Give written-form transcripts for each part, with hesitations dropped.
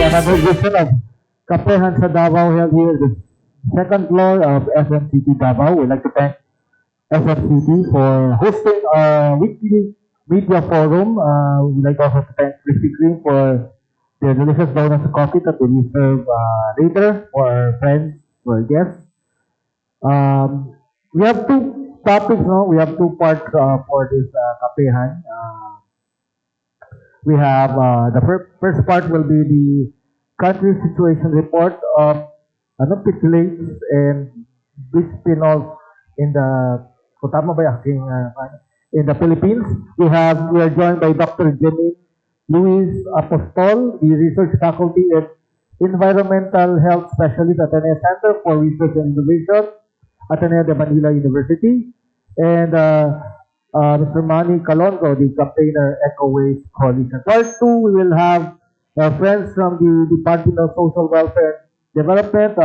Another edition of Kapehan sa Davao held here at the second floor of SMCT Davao. We'd like to thank SMCT for hosting our weekly media forum. We'd like also to thank Krispy Kreme for their delicious donuts and coffee that we serve later for our friends, for our guests. We have two topics, no? We have two parts for this Kapehan. We have the first part will be the country situation report of pitulates and bisphenol in the kung tama ba yung aking, in the Philippines. We are joined by Dr. Janine Luis Apostol, the research faculty and environmental health specialist at Ateneo Center for Research and Innovation, Ateneo de Manila University, and Mr. Manny Calonzo, the campaigner Eco Waste Coalition. Part 2, we will have friends from the Department of Social Welfare and Development,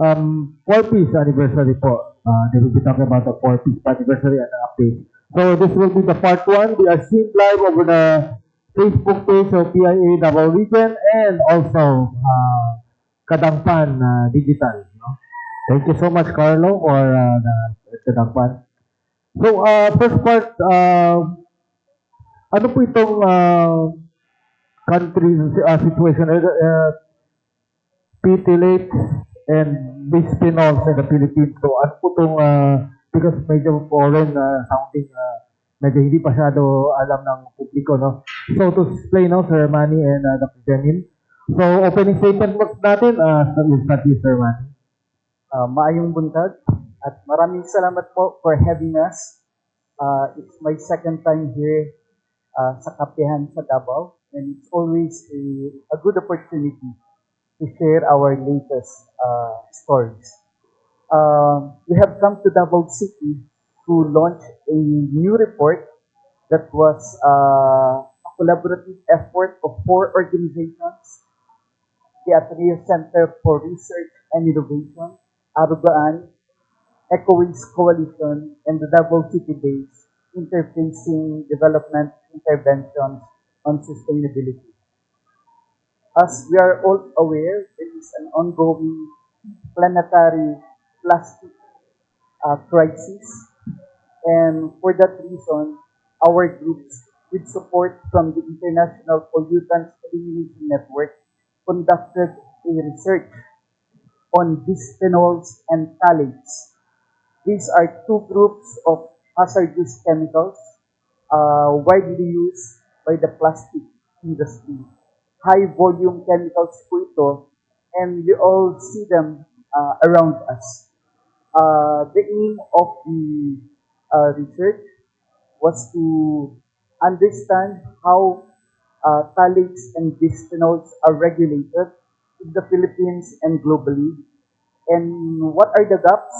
4th anniversary po. They will be talking about the 4th anniversary and update. So this will be the part 1. We are streamed live over the Facebook page of PIA Davao Region and also Kadangpan Digital. No? Thank you so much, Carlo, for the Kadangpan. So, first part, ano po itong country situation, phthalates and bisphenols in the Philippines. So, ano po itong, because medyo foreign sounding, medyo hindi pa masyado alam ng publiko, no? So, to explain, no, Sir Manny and Dr. Janine. So, opening statement mo natin, start with Sir Manny. Maayong buntag at maraming salamat po for having us. It's my second time here sa Kapehan sa Davao, and it's always a good opportunity to share our latest stories. We have come to Davao City to launch a new report that was a collaborative effort of 4 organizations: the Ateneo Center for Research and Innovation, Arugaan, Eco Waste Coalition, and the Davao City-based Interfacing Development Interventions on Sustainability. As we are all aware, there is an ongoing planetary plastic crisis, and for that reason, our groups, with support from the International Pollutants Elimination Network, conducted a research on bisphenols and phthalates. These are 2 groups of hazardous chemicals widely used by the plastic industry. High volume chemicals po ito, and we all see them around us. The aim of the research was to understand how phthalates and bisphenols are regulated in the Philippines and globally, and what are the gaps,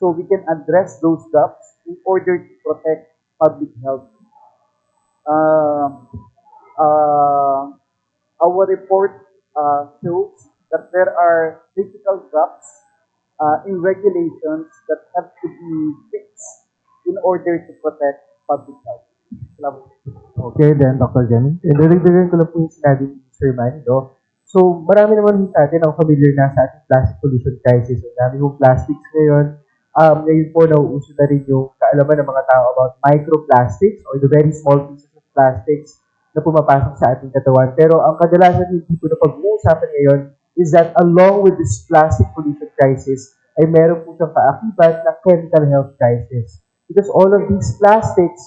so we can address those gaps in order to protect public health. Our report shows that there are critical gaps in regulations that have to be fixed in order to protect public health. Okay, then Dr. Janine. Direct-direct ko lang po yung sinabi ni Sir Manny, no? So, marami naman sa atin ang familiar na sa ating plastic pollution crisis. Ang dami yung plastics ngayon. Ngayon po, nauuso na rin yung kaalaman ng mga tao about microplastics or the very small pieces of plastics na pumapasok sa ating katawan. Pero ang kadalasan hindi po na pag-uusapan ngayon is that along with this plastic pollution crisis, ay meron po siyang kaakibat na chemical health crisis. Because all of these plastics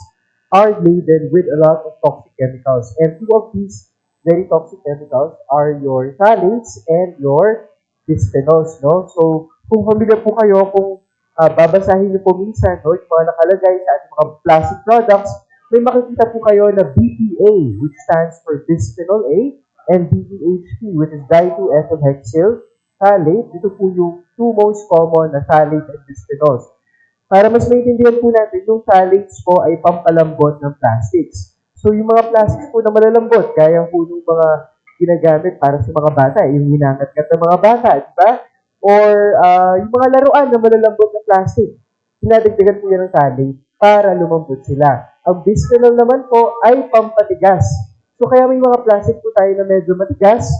are laden with a lot of toxic chemicals. And 2 of these very toxic chemicals are your phthalates and your bisphenols, no? So, kung familiar po kayo, kung babasahin niyo po minsan, no, yung mga nakalagay sa ating mga plastic products, may makikita po kayo na BPA, which stands for bisphenol A, and DEHP, which is di-2-ethylhexyl phthalate. Ito po yung 2 most common na phthalate and bisphenols. Para mas maintindihan po natin, yung phthalates po ay pampalambot ng plastics. So, yung mga plastics po na malalambot, kaya po yung mga ginagamit para sa mga bata, yung hinangat-ngat ng mga bata, di ba? Or yung mga laruan na malalambot na plastic, dinadagdagan po yan ng tali para lumambot sila. Ang bisphenol naman po ay pampatigas. So kaya may mga plastic po tayo na medyo matigas,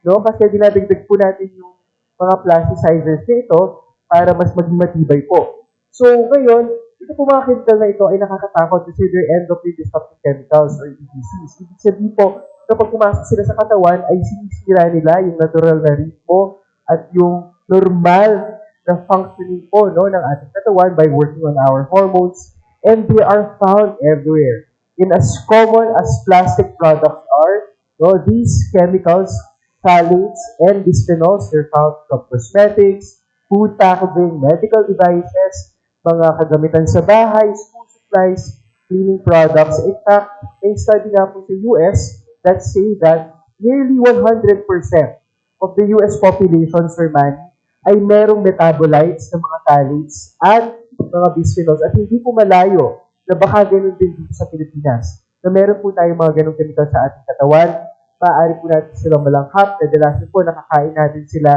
no? Kasi dinadagdag po natin yung mga plasticizers nito para mas maging matibay po. So ngayon, ito po mga chemical na ito ay nakakatakot kasi they're endocrine disrupting chemicals or EDCs. Ibig sabihin po, kapag pumasok sila sa katawan, ay sinisira nila yung natural na ritmo at yung normal na functioning po no, ng ating katawan by working on our hormones, and they are found everywhere. In as common as plastic products are, no, these chemicals, phthalates, and bisphenols, they're found from cosmetics, food packaging, medical devices, mga kagamitan sa bahay, school supplies, cleaning products. In fact, may study nga po sa US that say that nearly 100% of the US population, Sir Manny, ay merong metabolites ng mga phthalates at mga bisphenols at hindi po malayo na baka ganun din dito sa Pilipinas na meron po tayong mga ganung chemical sa ating katawan. Maaari po natin silang malanghap, kadalasan po nakakain natin sila.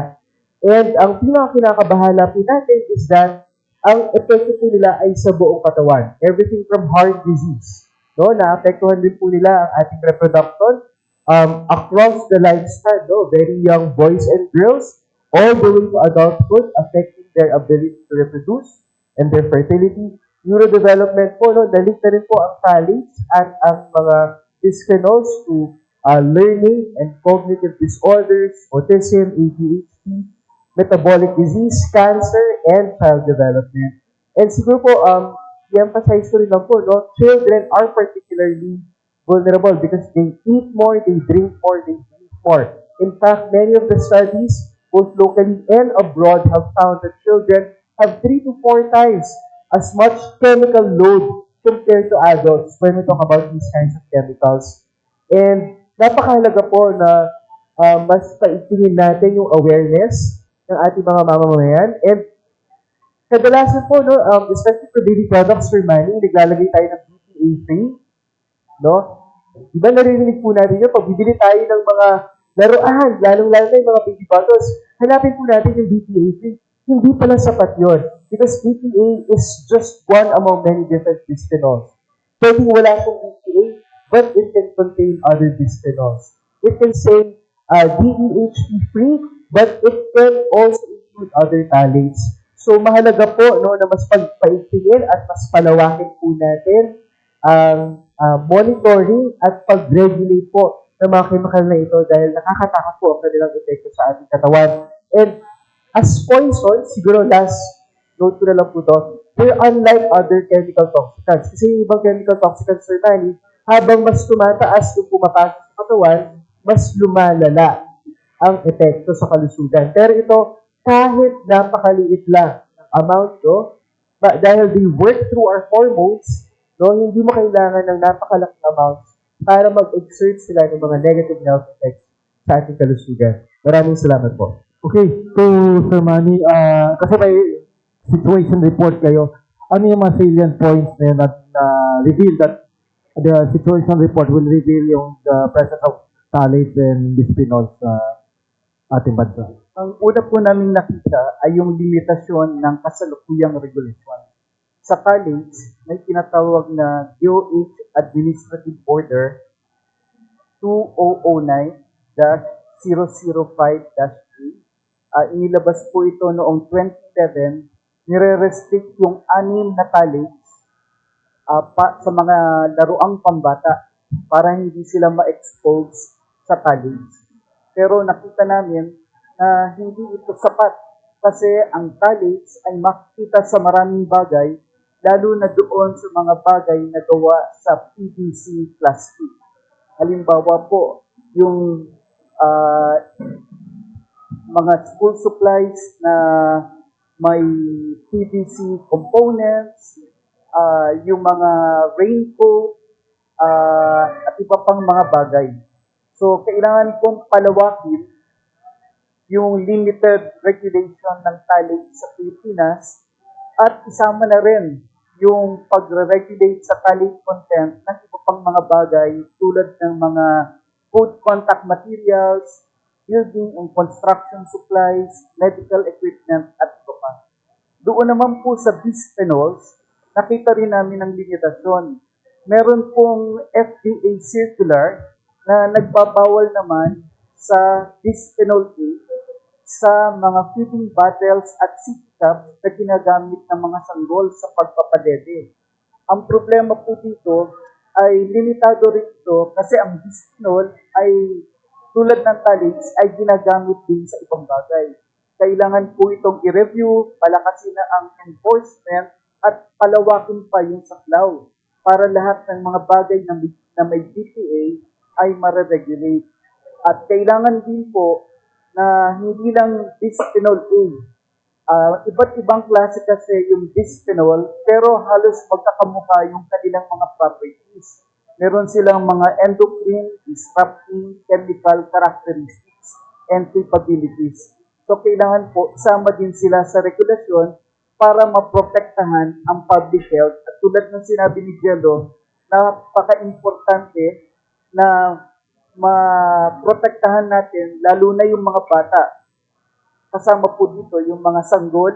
And ang pinaka-kinakabahala po natin is that ang epekto po nila ay sa buong katawan. Everything from heart disease. No? Naapektuhan din po nila ang ating reproduction across the lifespan. No? Very young boys and girls all the way to adulthood, affecting their ability to reproduce and their fertility. Neurodevelopment po, no, nalit na rin po ang phthalates at ang mga bisphenols to learning and cognitive disorders, autism, ADHD, metabolic disease, cancer, and child development. And siguro po, i-emphasize ko rin lang po, no, children are particularly vulnerable because they eat more, they drink more, they eat more. In fact, many of the studies, both locally and abroad, have found that children have 3 to 4 times as much chemical load compared to adults when we talk about these kinds of chemicals. And napakahalaga po na mas paigtingin natin yung awareness ng ating mga mamamayan. And kadalasan po, no, especially for baby products for money, naglalagay tayo ng BPA-free, no? Diba narinig po natin yun, pag bibili tayo ng mga laruan, lalong-lalo na yung mga baby bottles, hanapin po natin yung BPA-free. Hindi pala sapat yun. Because BPA is just one among many different bisphenols. Pwedeng wala pong BPA, but it can contain other bisphenols. It can say DEHP-free, but it can also include other phthalates. So, mahalaga po no, na mas pagpaigtingin at mas palawakin po natin ang monitoring at pag-regulate po ng mga chemical na ito dahil nakakatakot po ang kanilang epekto sa ating katawan. And as poison, siguro last note ko na lang po to, they're unlike other chemical toxicants. Kasi yung ibang chemical toxicants, Sir Manny, habang mas tumataas yung pumapasok sa katawan, mas lumalala ang epekto sa kalusugan. Pero ito, kahit napakaliit lang ang amount, no, dahil they work through our hormones, no, hindi mo kailangan ng napakalaking amounts para mag-exert sila ng mga negative health effects sa ating kalusugan. Maraming salamat po. Okay, so Sir Manny, kasi may situation report kayo, ano yung mga salient points na yun at reveal that the situation report will reveal yung the presence of phthalates and bisphenols sa ating bansa? Ang una po namin nakita ay yung limitasyon ng kasalukuyang regulasyon. Sa phthalates, may tinatawag na DOH Administrative Order 2009-005-3. Inilabas po ito noong 2011, nire-restrict yung 6 na phthalates sa mga laruang pambata para hindi sila ma-expose sa phthalates. Pero nakita namin na hindi ito sapat kasi ang phthalates ay makikita sa maraming bagay, lalo na doon sa mga bagay na gawa sa PVC plastic. Halimbawa po, yung mga school supplies na may PVC components, yung mga raincoat, at iba pang mga bagay. So, kailangan pong palawakin yung limited regulation ng phthalates sa Pilipinas at isama na rin yung pagre-regulate sa phthalate content ng iba pang mga bagay tulad ng mga food contact materials, building and construction supplies, medical equipment, at iba pa. Doon naman po sa bisphenols, nakita rin namin ang limitasyon. meron pong FDA circular na nagbabawal naman sa bisphenol A sa mga feeding bottles at sippy cups na ginagamit ng mga sanggol sa pagpapadede. Ang problema po dito ay limitado rin ito kasi ang bisphenol ay tulad ng talates ay ginagamit din sa ibang bagay. Kailangan po itong i-review, palakasin na ang enforcement at palawakin pa yung saklaw para lahat ng mga bagay na may BPA ay mare-regulate. At kailangan din po na hindi lang bisphenol A. Iba't ibang klase kasi yung bisphenol, pero halos magkakamukha yung kanilang mga properties. Meron silang mga endocrine, disrupting, chemical characteristics, and capabilities. So, kailangan po isama din sila sa regulasyon para maprotektahan ang public health. At tulad ng sinabi ni Jello, napaka-importante na maprotektahan natin, lalo na yung mga bata. Kasama po dito yung mga sanggol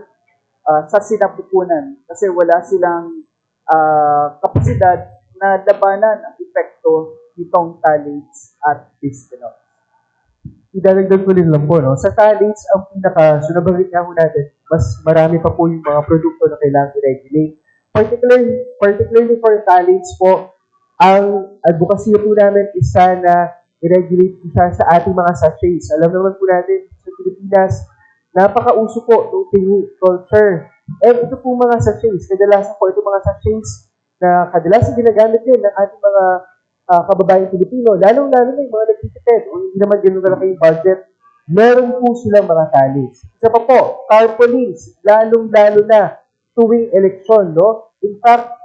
sa sinapupunan kasi wala silang kapasidad na labanan ang epekto nitong talates at bisphenol. Idadagdag ko din lang po, no? Sa talates, ang nabanggit nga po natin, mas marami pa po yung mga produkto na kailangan i-regulate. Particularly for talates po, ang advocacy po namin is sana i-regulate po siya sa ating mga sachets. Alam naman po natin, sa Pilipinas, napaka-uso po ng tingi culture. And ito po mga sachets, kadalasan po ito mga sachets na kadalasan ginagamit din ng ating mga kababayang Pilipino, lalong-lalo na yung mga nagtitipid o hindi naman ganun kalaki yung budget, meron po silang mga talates. Isa pa po, tarpaulins, lalong-lalo na tuwing eleksyon, no? In fact,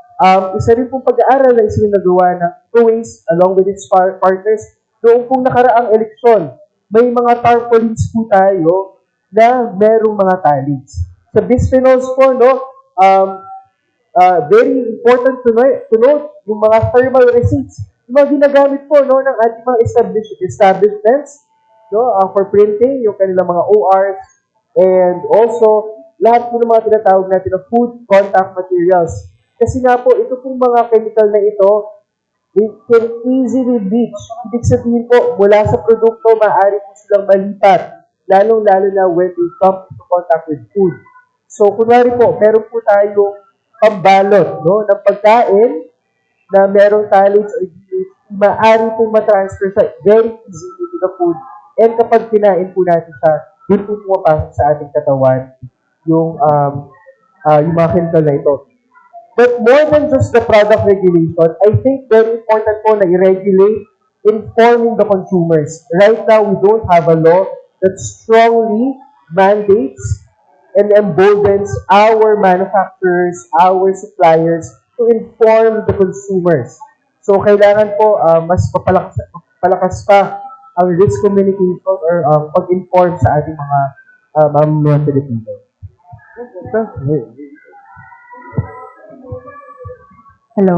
isa rin pong pag-aaral na isinagawa ng Kuwait along with its partners, noong pong nakaraang eleksyon, may mga tarpaulins po tayo na merong mga talates. Sa bisphenols po, no, very important to note yung mga thermal receipts. Yung mga ginagamit po no, ng ating mga establishments no, for printing, yung kanilang mga ORs, and also lahat po ng mga tinatawag natin na food contact materials. Kasi nga po, ito pong mga chemical na ito, it can easily leach. Ibig sabihin po, mula sa produkto, maaari po silang malipat, lalong-lalo na when they come into contact with food. So, kunwari po, meron po tayong pambalot no, ng pagkain na merong talates or maaari pong matransfer siya very easily to the food. And kapag kinain po natin siya, yun po pumapasok sa ating katawan yung mga chemical na ito. But more than just the product regulation, I think very important po na i-regulate informing the consumers. Right now, we don't have a law that strongly mandates and emboldens our manufacturers, our suppliers to inform the consumers. So, kailangan po mas palakas pa ang risk communication or pag-inform sa ating mga mamamayan Pilipino. Hello.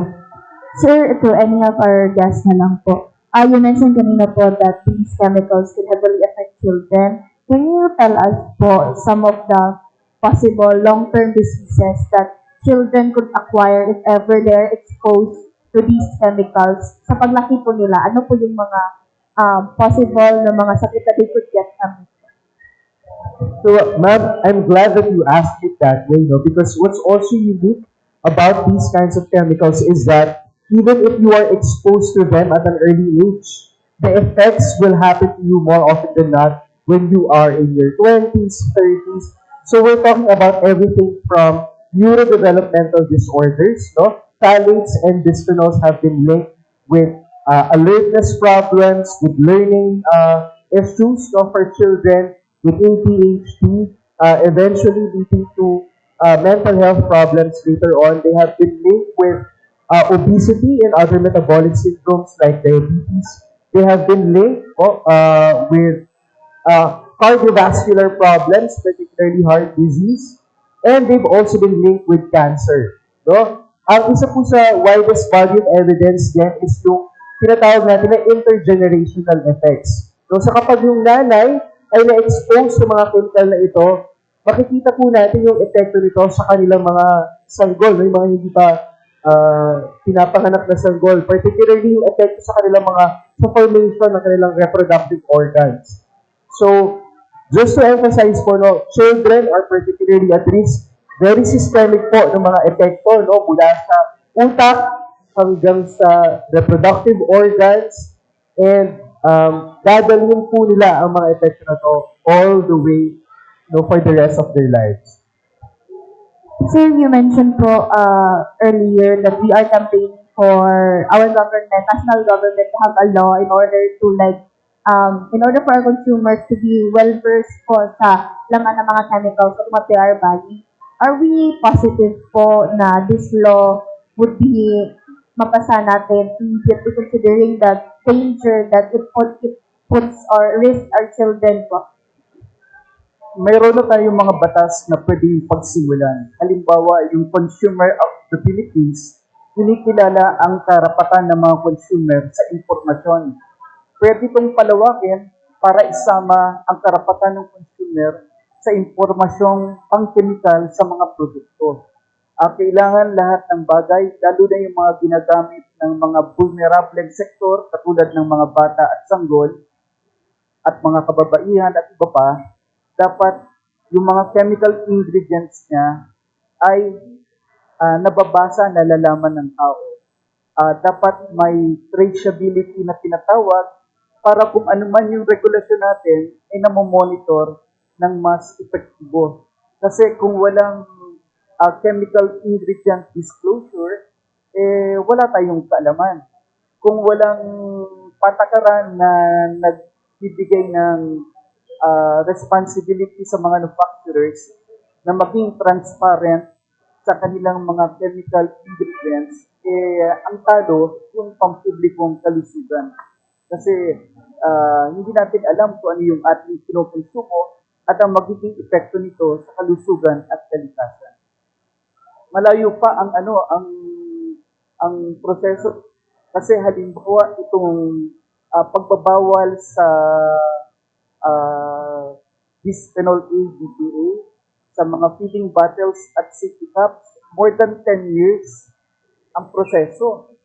Sir, to any of our guests na lang po. You mentioned kanina po that these chemicals can heavily affect children. Can you tell us po some of the possible long-term diseases that children could acquire if ever they're exposed to these chemicals? Sa paglaki po nila, ano po yung mga possible na mga sakit na they could get from it? So, ma'am, I'm glad that you asked it that way, no? Because what's also unique about these kinds of chemicals is that even if you are exposed to them at an early age, the effects will happen to you more often than not when you are in your 20s, 30s. So we're talking about everything from neurodevelopmental disorders, no? Talates and bisphenols have been linked with alertness problems, with learning issues, no, for children, with ADHD, eventually leading to mental health problems later on. They have been linked with obesity and other metabolic syndromes like diabetes. They have been linked with cardiovascular problems, particularly heart disease, and they've also been linked with cancer. No? Ang isa po sa widest body of evidence din is yung tinatawag natin na intergenerational effects. No? So kapag yung nanay ay na-expose sa mga chemical na ito, makikita po natin yung epekto nito sa kanilang mga sanggol, no? Yung mga hindi pa pinapanganak na sanggol, particularly yung epekto sa kanilang sa formation ng kanilang reproductive organs. So, just to emphasize po, no, children are particularly at risk. Very systemic po ng mga epekto, no, mula sa utak hanggang sa reproductive organs, and dadalhin po nila ang mga epekto na to all the way, no, for the rest of their lives. Sir, you mentioned po earlier that we are campaigning for our government, national government, to have a law in order to in order for our consumers to be well versed po sa laman ng mga chemicals at mati our body. Are we positive po na this law would be mapasa natin immediately, considering the danger that it puts or risk our children po? Mayroon na tayong mga batas na pwedeng pagsimulan. Halimbawa, yung Consumer Act of the Philippines, kinikilala ang karapatan ng mga consumer sa impormasyon. Pwede itong palawakin para isama ang karapatan ng consumer sa impormasyong pangkemikal sa mga produkto. Kailangan lahat ng bagay, lalo na yung mga ginagamit ng mga vulnerable sektor, katulad ng mga bata at sanggol, at mga kababaihan at iba pa, dapat yung mga chemical ingredients niya ay nababasa, nalalaman ng tao. Dapat may traceability na tinatawag para kung ano man yung regulasyon natin ay namomonitor ng mas epektibo. Kasi kung walang chemical ingredient disclosure, wala tayong kaalaman. Kung walang patakaran na nagbibigay ng responsibility sa mga manufacturers na maging transparent sa kanilang mga chemical ingredients, ang talo yung pampublikong kalusugan. Kasi hindi natin alam kung ano yung ating kinukonsumo at ang magiging epekto nito sa kalusugan at kalikasan. Malayo pa ang proseso, kasi halimbawa itong pagbabawal sa bisphenol A, BPA sa mga feeding bottles at sippy cups, more than 10 years ang proseso.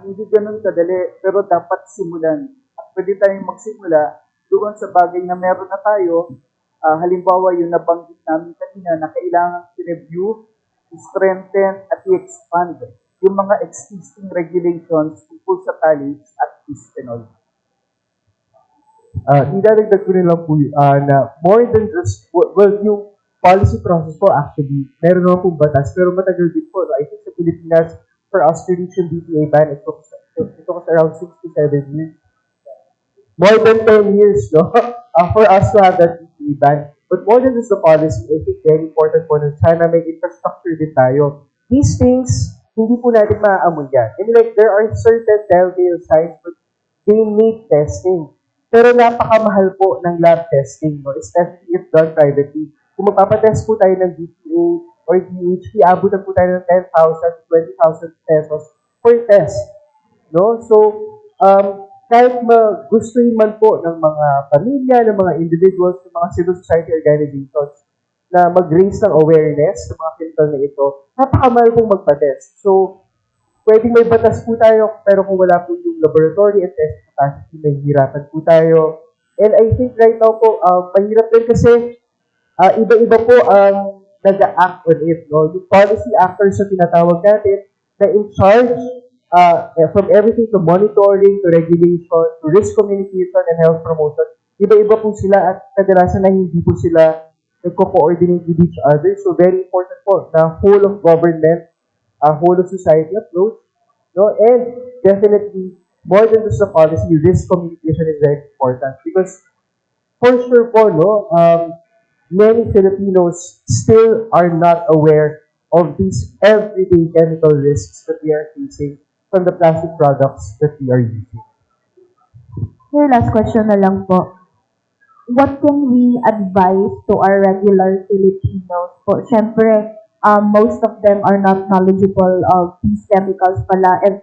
Hindi ganun kadali, pero dapat simulan. At pwede tayong magsimula doon sa bagay na meron na tayo. Halimbawa, yung nabanggit namin kanina na kailangan i-review, i-strengthen, at i-expand yung mga existing regulations tungkol sa phthalates at bisphenol. Idadagdag ko rin lang po na more than just, well, yung policy process po actually, meron naman pong batas, pero matagal din po. No? I think sa Pilipinas, for us to reach yung BPA ban, it took us around 6 to 7 years. More than 10 years, no? For us to have that BPA ban. But more than just the policy, I think very important po na sana may infrastructure din tayo. These things, hindi po natin maaamoy yan. I mean, like, there are certain telltale signs, but they need testing. Pero napakamahal po ng lab testing, no? Especially if done privately. Kung magpapatest po tayo ng BPA or DHP, abutan po tayo ng 10,000 to 20,000 pesos per test. No? So, kahit gustuin man po ng mga pamilya, ng mga individuals, ng mga civil society organizations na mag-raise ng awareness sa mga chemical na ito, napakamahal pong magpatest. So, pwedeng may batas po tayo, pero kung wala po yung laboratory and test capacity, may hirapan po tayo. And I think right now po, mahirap din kasi iba-iba po ang nag-act on it. No? Yung policy actors na tinatawag natin na in charge from everything to monitoring, to regulation, to risk communication and health promotion, iba-iba po sila at kadalasan na hindi po sila nagko-coordinate with each other. So very important po na whole of government, whole of society approach, no? And definitely, more than just the policy, risk communication is very important because for sure po, no, many Filipinos still are not aware of these everyday chemical risks that we are facing from the plastic products that we are using. Sir, last question na lang po. What can we advise to our regular Filipinos po? Siyempre, most of them are not knowledgeable of these chemicals pala and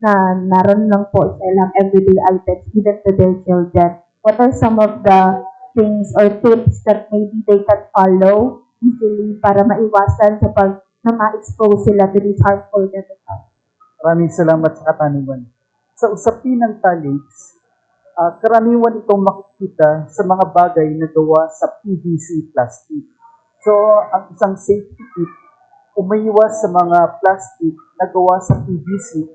na naroon lang po sa ilang everyday items, even to their children. What are some of the things or tips that maybe they can follow easily para maiwasan sa na ma-expose sila to these harmful chemicals? Maraming salamat sa katanungan. Sa usapin ng phthalates, karaniwan itong makikita sa mga bagay na gawa sa PVC plastic. So, ang isang safety tip, umiiwas sa mga plastic na gawa sa PVC.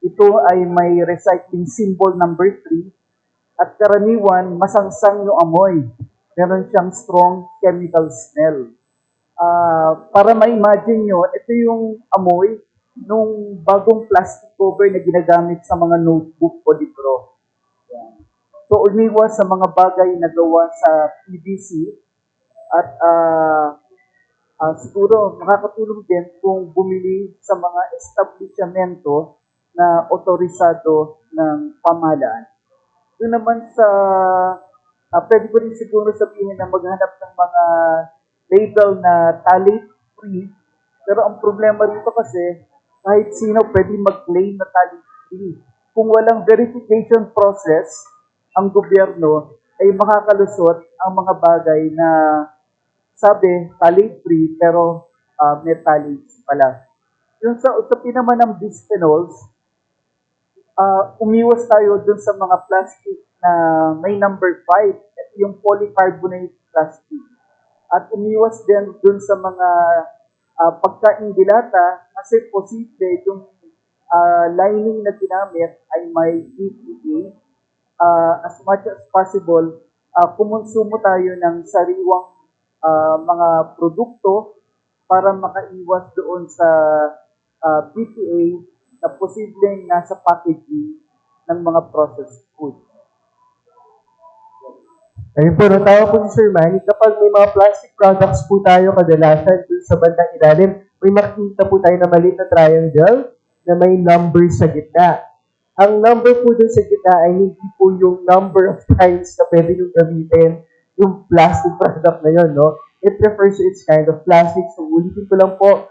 Ito ay may recycling symbol number 3 at karaniwan masangsang yung amoy. Meron siyang strong chemical smell. Para ma-imagine nyo, ito yung amoy nung bagong plastic cover na ginagamit sa mga notebook o libro. Yan. So, umiwas sa mga bagay na gawa sa PVC at siguro makakatulong din kung bumili sa mga establishmento na otorisado ng pamahalaan. Doon naman sa, pwede ko rin siguro sabihin na maghanap ng mga label na phthalate-free. Pero ang problema rito kasi, kahit sino pwede mag-claim na phthalate-free. Kung walang verification process, ang gobyerno ay makakalusot ang mga bagay na sabi, phthalate-free, pero may phthalates pala. Yung sa usapin naman ng bisphenols, umiwas tayo dun sa mga plastic na may number 5, ito yung polycarbonate plastic. At umiwas din dun sa mga pagkain dilata kasi posible yung lining na ginamit ay may EPA. As much as possible, kumonsumo tayo ng sariwang mga produkto para makaiwas doon sa BPA na posibleng nasa packaging ng mga processed food. Ayun po, natawa po si Sir Manny, kapag may mga plastic products po tayo kadalasan dun sa bandang ilalim, may makikita po tayo na maliit na triangle na may number sa gitna. Ang number po dun sa gitna ay hindi po yung number of times na pwede yung gamitin yung plastic product na yun, no? It refers to its kind of plastic. So, ulitin ko lang po,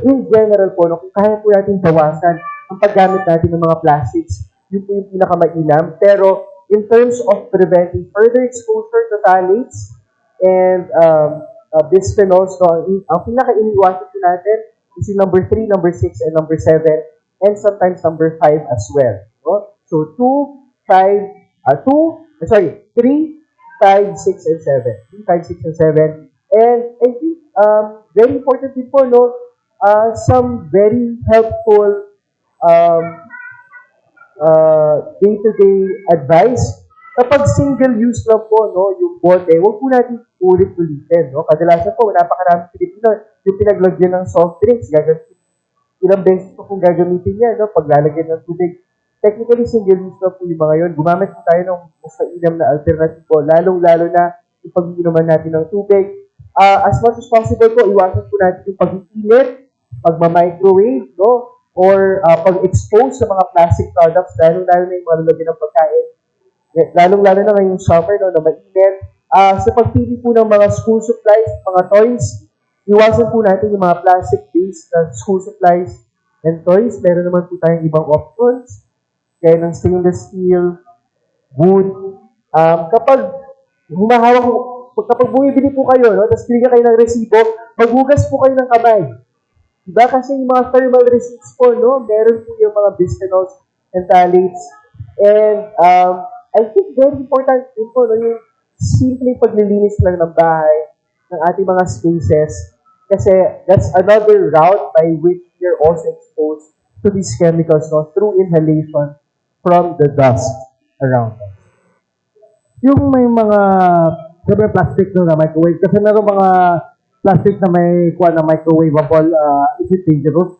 in general po, no, kung kaya po natin bawasan ang paggamit natin ng mga plastics, yun po yung pinakamainam. Pero, in terms of preventing further exposure to phthalates and bisphenols, no, ang pinaka-iniiwasan po natin is yung number 3, number 6, and number 7, and sometimes number 5 as well. No? So, 3, 5, 6, and 7. 3, 5, 6, and 7. And I think, very important din po, no, some very helpful day-to-day advice. Kapag single-use lang po, no, yung bote, huwag po natin ulit-ulitin. No? Kadalasan po, napakaraming Pilipino, yung pinaglagyan ng soft drinks, ilang beses po kung gagamitin yan, no? Paglalagyan ng tubig. Technically, single-use na po yung mga yun. Gumamit po tayo ng mas mainam na alternatibo, lalong-lalo na yung pag-iinuman natin ng tubig. As much as possible po, iwasan po natin yung pag-iinit, pagma-microwave, no? Or pag-expose sa mga plastic products, lalong-lalo na yung mga lalagyan ng pagkain. Lalong-lalo na ngayong summer, no, na mainit. Sa pagpili po ng mga school supplies, mga toys, iwasan po natin yung mga plastic-based na school supplies and toys. Meron naman po tayong ibang options, kaya ng stainless steel, wood. Kapag bumibili po kayo, no, tapos binigyan kayo ng resibo, maghugas po kayo ng kamay. Diba? Kasi yung mga thermal receipts po, no, meron po yung mga bisphenols and phthalates. And I think very important din po, no, yung simple paglilinis lang ng bahay, ng ating mga spaces. Kasi that's another route by which you're also exposed to these chemicals, no, through inhalation from the dust around us. Yung may mga, sabi plastic no, na microwave, kasi meron mga plastic na may kuha na microwavable, is it dangerous?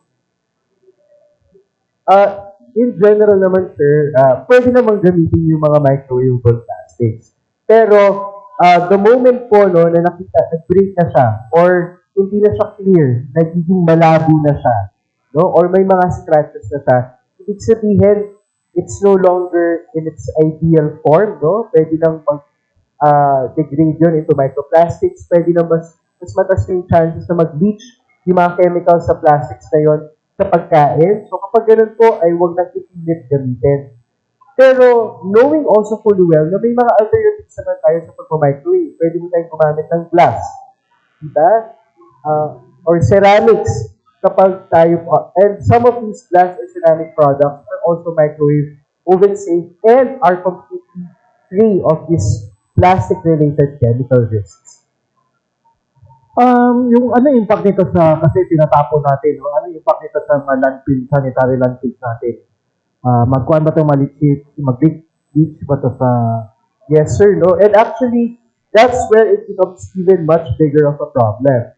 In general naman, sir, pwede namang gamitin yung mga microwavable plastics. Pero, the moment po, no, na nag-break na siya, or hindi na siya clear, nagiging malabo na siya, no, or may mga scratches na siya, ibig sabihin, it's no longer in its ideal form, no? Pwede nang degrade yun into microplastics, pwede nang mas mataas yung chances na mag-leach yung mga chemicals sa plastics na yun sa pagkain. So kapag ganun po, ay huwag nang ipilit gamitin. Pero knowing also fully well na may mga alternatives naman tayo sa pag-microwave. Pwede mo tayong gumamit ng glass. Diba? or ceramics kapag tayo po. And some of these glass or ceramic products are also microwave oven safe and are completely free of these plastic-related chemical risks. Yung ano yung impact nito sa, kasi tinatapon natin, no? Ano yung impact nito sa mga landfill, sanitary landfills natin? Magkuhan ba ito mag-leach ba ito sa... Yes, sir. No? And actually, that's where it becomes even much bigger of a problem.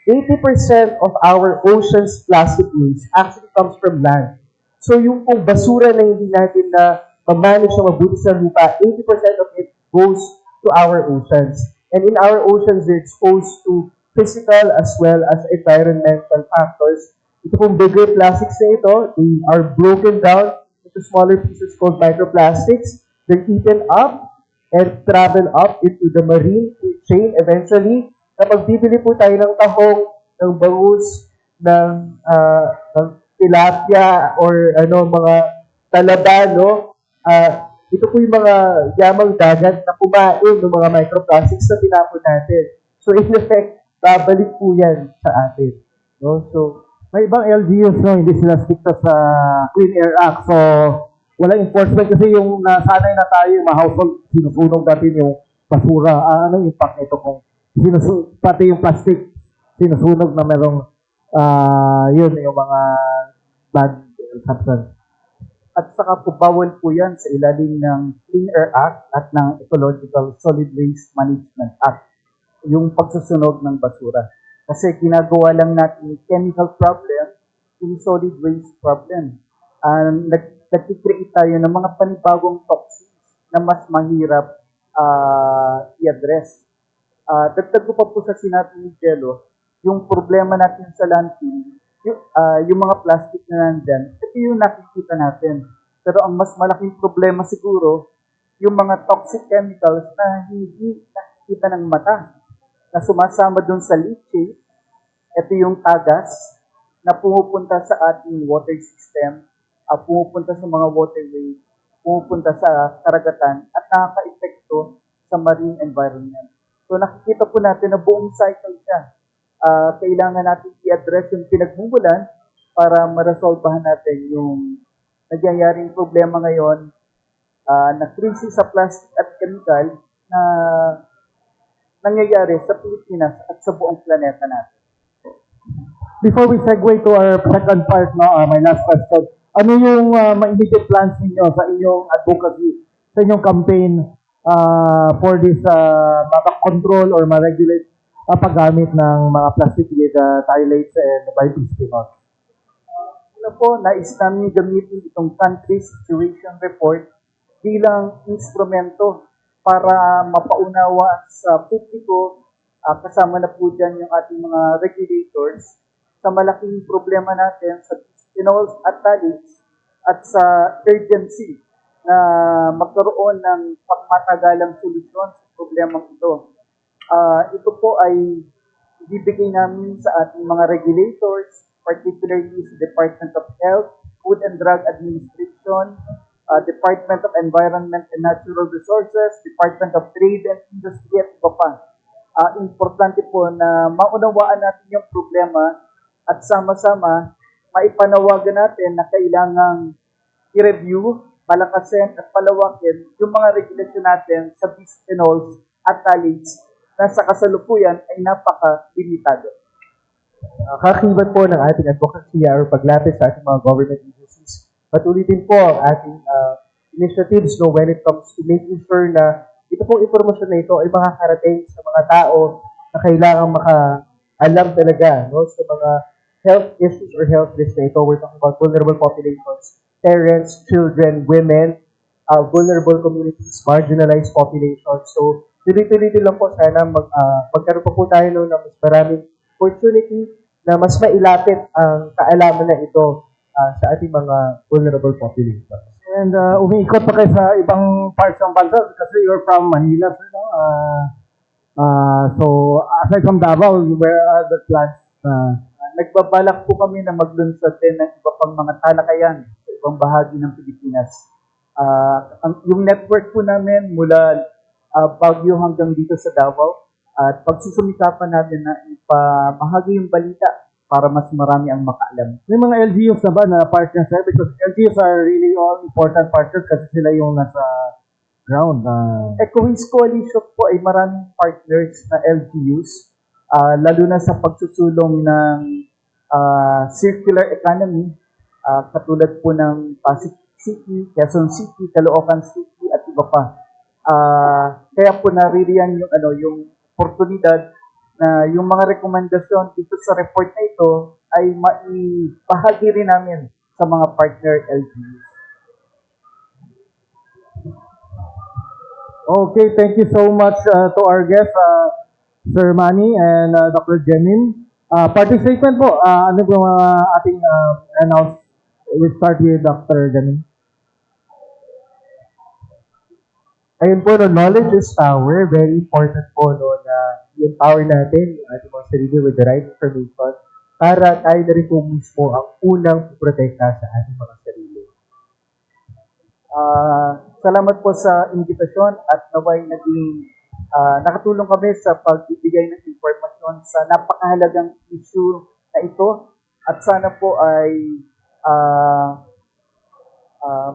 80% of our ocean's plastic waste actually comes from land. So yung pong basura na hindi natin na ma-manage na mabuti sa lupa, 80% of it goes to our oceans. And in our oceans, they're exposed to physical as well as environmental factors. Ito pong bigger plastics na ito, they are broken down into smaller pieces called microplastics. They're eaten up and travel up into the marine food chain eventually. Kapag bibili po tayo ng tahong, ng bangus, ng tilapia, or mga talaba, no? Ito po yung mga yamang dagat na kumain ng mga microplastics na tinapon natin. So in effect, babalik po yan sa atin. No? So, May ibang LGUs, no, hindi sila stricto sa Clean Air Act. So, walang enforcement kasi yung nasanay na tayo, yung mga household, sinusunog natin yung basura. Ano yung impact nito kung pati yung plastic, sinusunog na merong, yun, yung mga bad substance. At saka po bawal po yan sa ilalim ng Clean Air Act at ng Ecological Solid Waste Management Act, yung pagsusunog ng basura. Kasi ginagawa lang natin yung chemical problem, yung solid waste problem. Nag-create tayo ng mga panibagong toxins na mas mahirap i-address. Dagdag ko pa po sa sinabi ni Jello, yung problema natin sa landfill, yung mga plastic na nandyan, ito yung nakikita natin. Pero ang mas malaking problema siguro, yung mga toxic chemicals na hindi nakikita ng mata, na sumasama dun sa leachate. Ito yung tagas na pumupunta sa ating water system, pumupunta sa mga waterway, pumupunta sa karagatan, at nakaka-epekto sa marine environment. So nakikita po natin na buong cycle siya. Kailangan natin i-address yung pinagmumulan para ma-resolvehan natin yung nagyayaring problema ngayon na krisis sa plastic at chemical na nangyayari sa Pilipinas at sa buong planeta natin. Before we segue to our second part, no, my last question, ano yung ma-immediate plans ninyo sa inyong advocacy, sa inyong campaign for this maka-control or ma-regulate paggamit ng mga plastic with phthalates and bisphenol? Una po, nais namin gamitin itong country situation report bilang instrumento para mapaunawa sa publiko, kasama na po dyan yung ating mga regulators, sa malaking problema natin sa phenols at phthalates at sa urgency na magkaroon ng pangmatagalang solusyon sa problemang ito. Ito po ay ibibigay namin sa ating mga regulators, particularly sa Department of Health, Food and Drug Administration, Department of Environment and Natural Resources, Department of Trade and Industry at iba pa. Importante po na maunawaan natin yung problema at sama-sama maipanawagan natin na kailangang i-review, palakasin at palawakin yung mga regulasyon natin sa bisphenols at phthalates na sa kasalukuyan ay napaka-limitado. Kakibat po ng ating advocacy or paglapit sa ating mga government agencies. Patuloy din po ang ating initiatives when it comes to making sure na ito pong informasyon na ito ay makakarating sa mga tao na kailangan maka-alam talaga sa mga health issues or health risks na ito. We're talking about vulnerable populations, parents, children, women, vulnerable communities, marginalized populations. So, tuloy-tuloy lang po sana magkaroon pa po tayo ng mas maraming opportunity na mas mailapit ang kaalaman na ito sa ating mga vulnerable populations. And umiikot pa kayo sa ibang parts ng bansa kasi you're from Manila, sir, no? So, aside from Davao, where are the plans? Nagbabalak po kami na maglunsad din ng iba pang mga talakayan sa ibang bahagi ng Pilipinas. Yung network po namin mula Baguio hanggang dito sa Davao At pagsusumikapan natin na ipamahagi yung balita para mas marami ang makaalam. May mga LGUs na ba na partners sir? Because LGUs are really all important partners kasi sila yung nasa ground. EcoWaste Coalition po ay maraming partners na LGUs, lalo na sa pagsusulong ng circular economy, katulad po ng Pasig City, Quezon City, Caloocan City, at iba pa. Kaya po naririyan yung oportunidad na yung mga rekomendasyon dito sa report na ito ay maibahagi rin namin sa mga partner LGUs. Okay, thank you so much to our guests, Sir Manny and Dr. Jemin. Parting statement po, ano po mga ating announce? We'll start with Dr. Jemin. Ayun po, no, knowledge is power. Very important po no, na i-empower natin yung ating mga sarili with the right information para tayo na rin po mismo ang unang protekta sa ating mga sarili. Salamat po sa invitasyon at naway naging nakatulong kami sa pagbibigay ng impormasyon sa napakahalagang issue na ito at sana po ay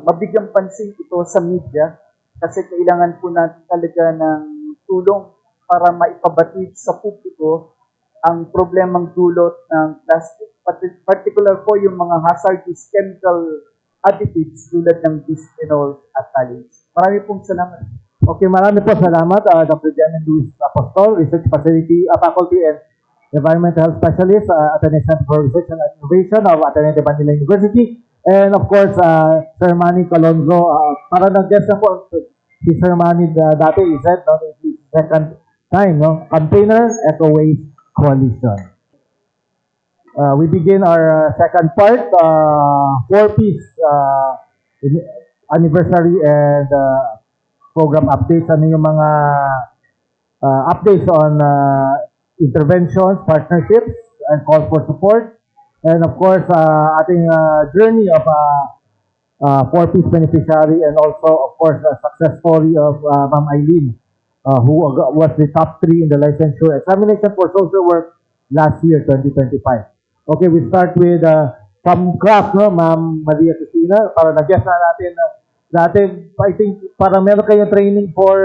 mabigyang pansin ito sa media kasi kailangan po natin talaga ng tulong para maipabatid sa publiko ang problemang dulot ng plastic, particular po yung mga hazardous chemical additives tulad ng bisphenol at phthalates. Marami pong salamat. Okay, marami po salamat, Dr. Jemin Luis Apostol, Research Facility, Faculty and Environmental Health Specialist at the Center for Research and Innovation of Ateneo de Manila University. And of course, Sir Manny Calonzo, para nag-guest na po si Sir Manny dati, he said, no, second time, no, campaigner, EcoWaste Coalition. We begin our second part, 4-piece anniversary and program updates. Ano yung mga updates on interventions, partnerships, and call for support. And of course, ating journey of 4-piece beneficiary and also, of course, a success story of Ma'am Eileen, who was the top 3 in the licensure examination for social work last year, 2025. Okay, we start with some craft, no, Ma'am Maria Cristina, para nag-guess na natin dati, I think, para meron kayong training for,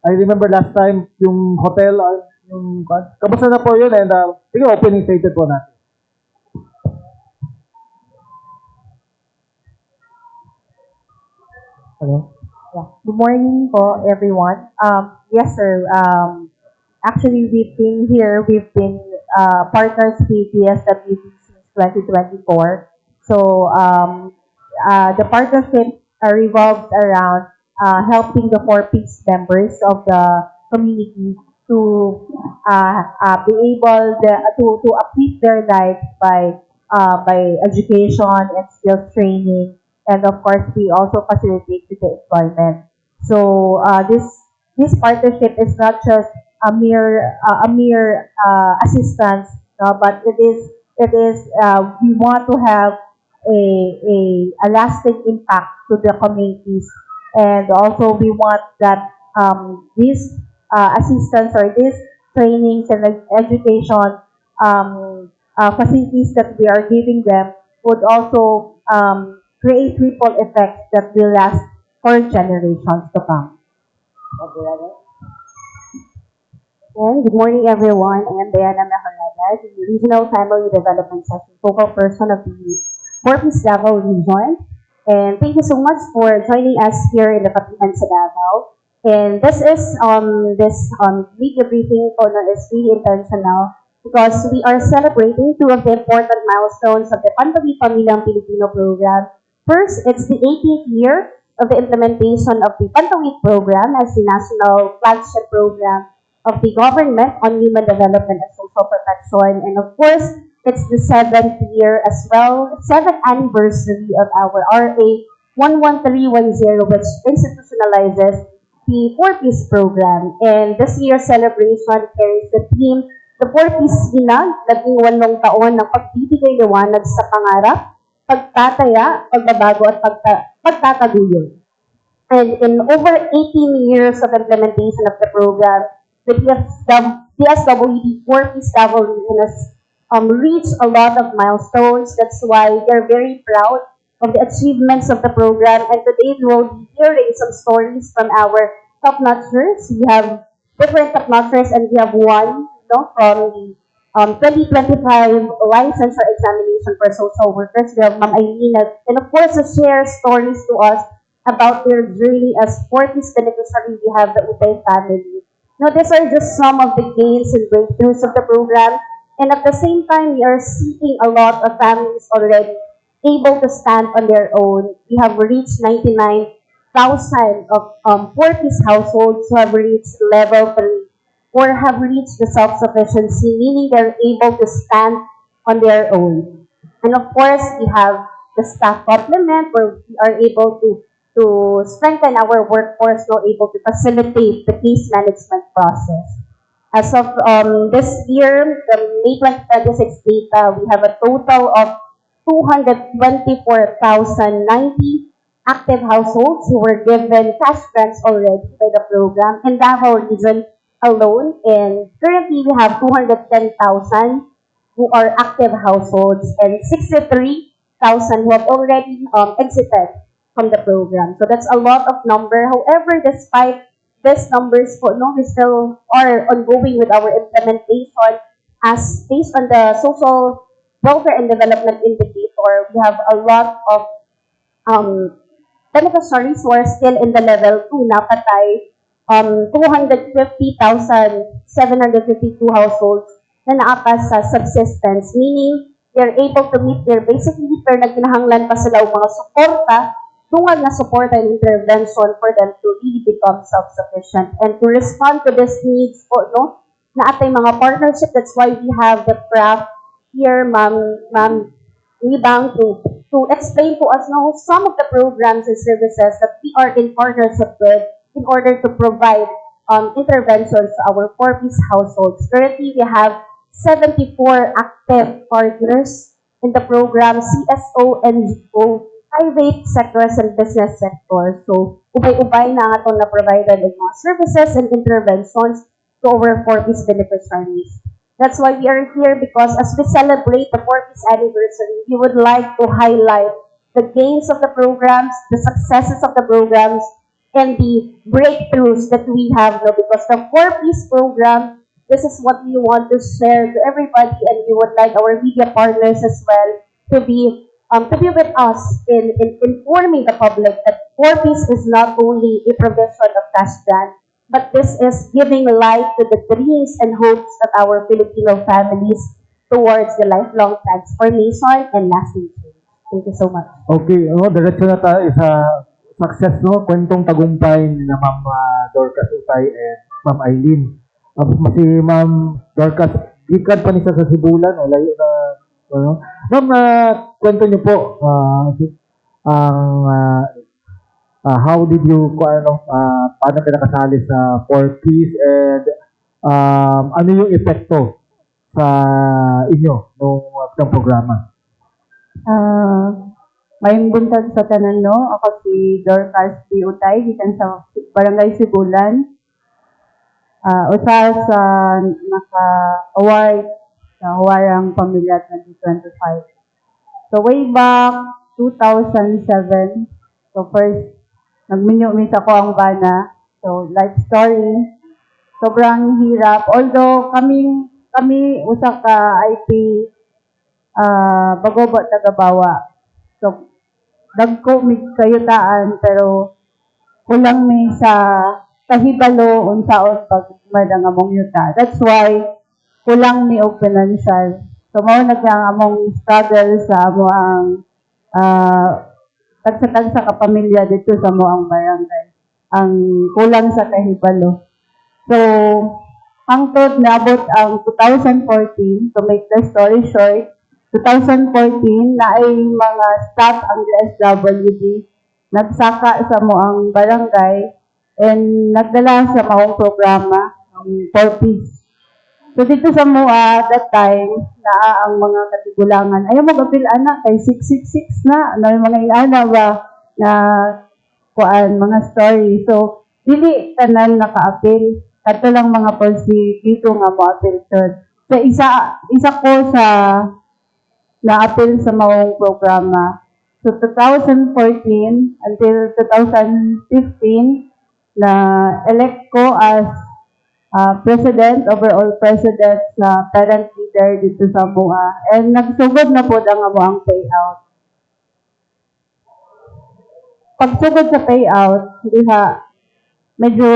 I remember last time, yung hotel, yung, kamusta na po yun, and sige, opening statement po natin. Ano? Yeah. Good morning po, everyone. Yes, sir. Actually, we've been here. We've been partners with DSWD since 2024. So, the partnership revolves around helping the 4-piece members of the community to be able to uplift their lives by education and skills training. And of course, we also facilitate the employment. So this partnership is not just a mere assistance, but it is we want to have a lasting impact to the communities, and also we want that this assistance or this trainings and education facilities that we are giving them would also create ripple effects that will last for generations to come. And good morning, everyone. I am Diana Mejorada, the Regional Family Development Section Focal Person of the 4-piece Davao Region. And thank you so much for joining us here in the Kapihan sa Davao. And this media briefing is really intentional because we are celebrating 2 of the important milestones of the Pantawi Pamilyang Pilipino program. First, it's the 18th year of the implementation of the Pantawid program as the national flagship program of the government on human development and social protection. And of course, it's the 7th year as well, 7th anniversary of our RA 11310, which institutionalizes the 4-piece program. And this year's celebration carries the theme, the 4-piece Sinag, 18 taon ng pagbibigay liwanag sa pangarap, pagtataya, pagbabago at pagtataguyod. And in over 18 years of implementation of the program, the DSWD 4Ps Davao region has reached a lot of milestones. That's why they're very proud of the achievements of the program. And today we will be hearing some stories from our top-notchers. We have different top-notchers, and we have one, from the 2025 licensure examination for social workers. We have Ma'am Eileen, and of course, to share stories to us about their journey as 40s beneficiary. We have the Utay family. Now, these are just some of the gains and breakthroughs of the program. And at the same time, we are seeing a lot of families already able to stand on their own. We have reached 99,000 of 40s households who have reached level 3 or have reached the self-sufficiency, meaning they're able to stand on their own. And of course, we have the staff complement where we are able to strengthen our workforce, now able to facilitate the case management process. As of this year, the May 2026 data, we have a total of 224,090 active households who were given cash grants already by the program in Davao region alone. And currently, we have 210,000 who are active households and 63,000 who have already exited from the program. So that's a lot of number. However, despite these numbers po, we still are ongoing with our implementation as based on the social welfare and development indicator. We have a lot of beneficiaries who are still in the level 2 na patay, 250,752 households na naapas sa subsistence, meaning they're able to meet their basic needs pero nagkinahanglan pa sila og mga suporta, tungod na support and intervention for them to really become self-sufficient. And to respond to these needs po, na atay mga partnership, that's why we have the craft here, Ma'am Ribang, to explain to us some of the programs and services that we are in partnership with in order to provide interventions to our 4-piece households. Currently, we have 74 active partners in the program, CSO, NGO, private sectors, and business sector. So, ubay-ubay na atong na-provided ng mga services and interventions to our 4-piece beneficiaries. That's why we are here, because as we celebrate the 4-piece anniversary, we would like to highlight the gains of the programs, the successes of the programs, and the breakthroughs that we have now. Because the 4-piece program, this is what we want to share to everybody, and we would like our media partners as well to be with us in informing the public that 4-piece is not only a provision of cash grant, but this is giving light to the dreams and hopes of our Filipino families towards the lifelong transformation and lasting change. Thank you so much. Okay, diretso na tayo sa success, kwentong tagumpay ni Ma'am Dorcas Utay and Ma'am Eileen. Si Ma'am Dorcas, gikan pa niya sa Sibulan, layo na, Ma'am, kwento niyo po, how did you, paano ka nakasali sa 4-piece and ano yung epekto sa inyo ng programa? May buntag sa tanan, ako si Dorcas D. Utay, gikan sa Barangay Sibulan. Usa sa naka-award sa Huwarang Pamilya 2025. So way back 2007, so first, nagminyo-mis ako ang bana. So life story, sobrang hirap. Although kami usa ka IP Bagobo Tagabawa. So dagko mig kayutaan pero kulang mi sa kahibalo unsaon pagmad ang among yuta. That's why kulang mi og financial. So mao na ang among struggle sa amo ang tagsa-tagsa ka pamilya dito sa mo ang barangay. Ang kulang sa kahibalo. So hangtod naabot ang 2014, to make the story short, 2014 na ay mga staff ang DSWD nagsaka sa mo ang barangay and nagdala sa maong programa ang 4-piece. So dito sa MOA, that time, naa ang mga katigulangan. Ayaw mag-apil anak, kay 666 na. Ano yung mga iana ba na mga story. So, dili tanan naka-apil. kato lang mga policy dito nga mo appeal so isa ko sa na-appeal sa maong programa. So 2014 until 2015 na elect ko as president, overall president sa parent leader dito sa MUA. And nagsugod na po ang amo ang payout. Pagsugod sa payout, diha, medyo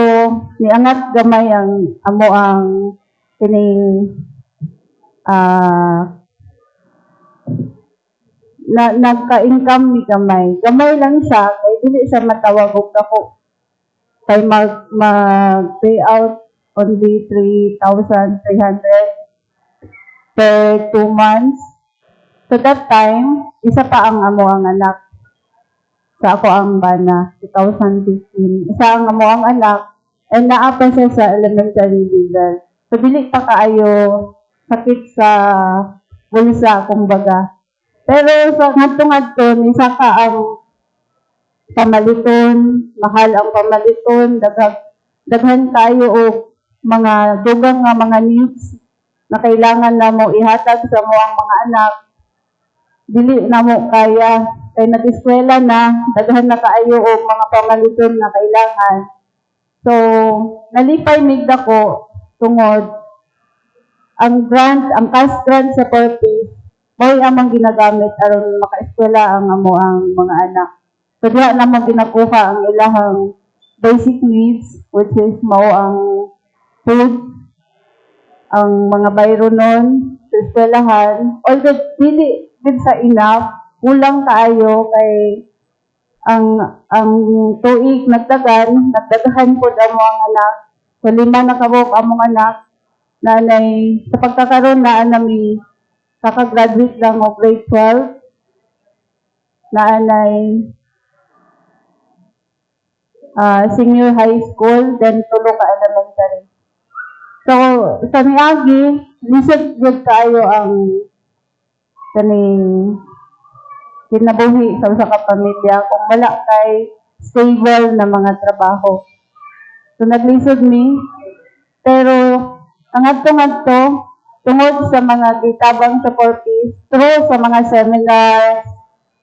niangat gamay ang amo ang kining nagka-income ni gamay. Gamay lang siya, kay dili siya matawag og dako. Kay mag-payout only 3,300 per 2 months. So that time, isa pa ang amo ang anak. Sa ako ang bana, 2015. Isa ang amo ang anak, and naapa siya sa elementary level. So dili pa kaayo sakit sa bulsa, kumbaga. Pero sa ngadto-ngadto, isa ka ang pamaliton, mahal ang pamaliton, daghan tayo o mga dugang nga mga needs na kailangan na mo ihatag sa mo ang mga anak. Dili na mo kaya, kay nag-eskwela na, daghan na kaayo o mga pamaliton na kailangan. So, nalipay migda ko tungod ang grant, ang cash grant sa purpose, may amang ginagamit aron maka-eskwela ang amo ang mga anak. So diha namang ginakuha ang ilahang basic needs, which is mao ang food, ang mga bayro nun sa eskwelahan. Although dili din sa enough, kulang kaayo kay ang tuig nagdaghan po ang mga anak. So 5 na kabuk among anak, nanay sa pagkakaroon na nami kaka-graduate lang o grade 12 na anay senior high school, then tulo ka elementary. So, sa niagi, lisod good tayo ang kaning kinabuhi sa usa ka pamilya kung wala kay stable na mga trabaho. So, naglisod mi, pero ang adto tungod sa mga gitabang sa purpose, through sa mga seminar,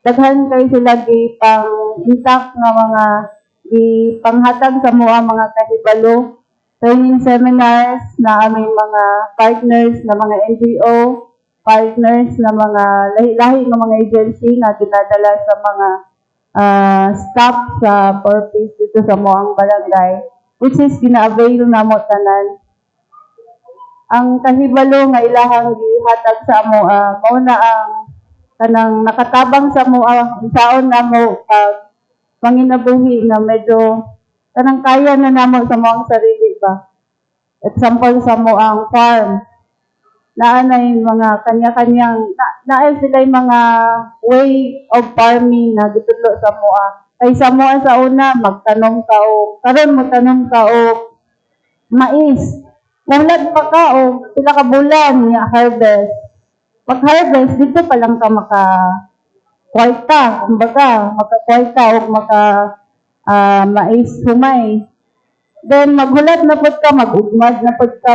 daghan kay sila gipang intact nga mga gipanghatag sa mga kahibalo, training seminars na aming mga partners na mga NGO, partners na mga lahi-lahi ng mga agency na dinadala sa mga staff sa purpose dito sa moang barangay, which is gina-avail na mo tanan. Ang kahibalo nga ilahang gihatag sa amo mao na ang kanang nakatabang sa amo saon na mo panginabuhi na medyo kanang kaya na namo sa moang sarili ba. Example sa mo ang farm. Naanay mga kanya-kanyang naay sila mga way of farming na gitudlo sa moa. Kay sa moa sa una magtanong ka og karon mo tanong ka og mais. Mulat pa ka o sila ka bulan niya harvest. Pag-harvest, dito pa lang ka maka-kwarta. Kumbaga, maka-kwarta o mais humay. Then, maghulat na po ka, mag-ugmad na po ka,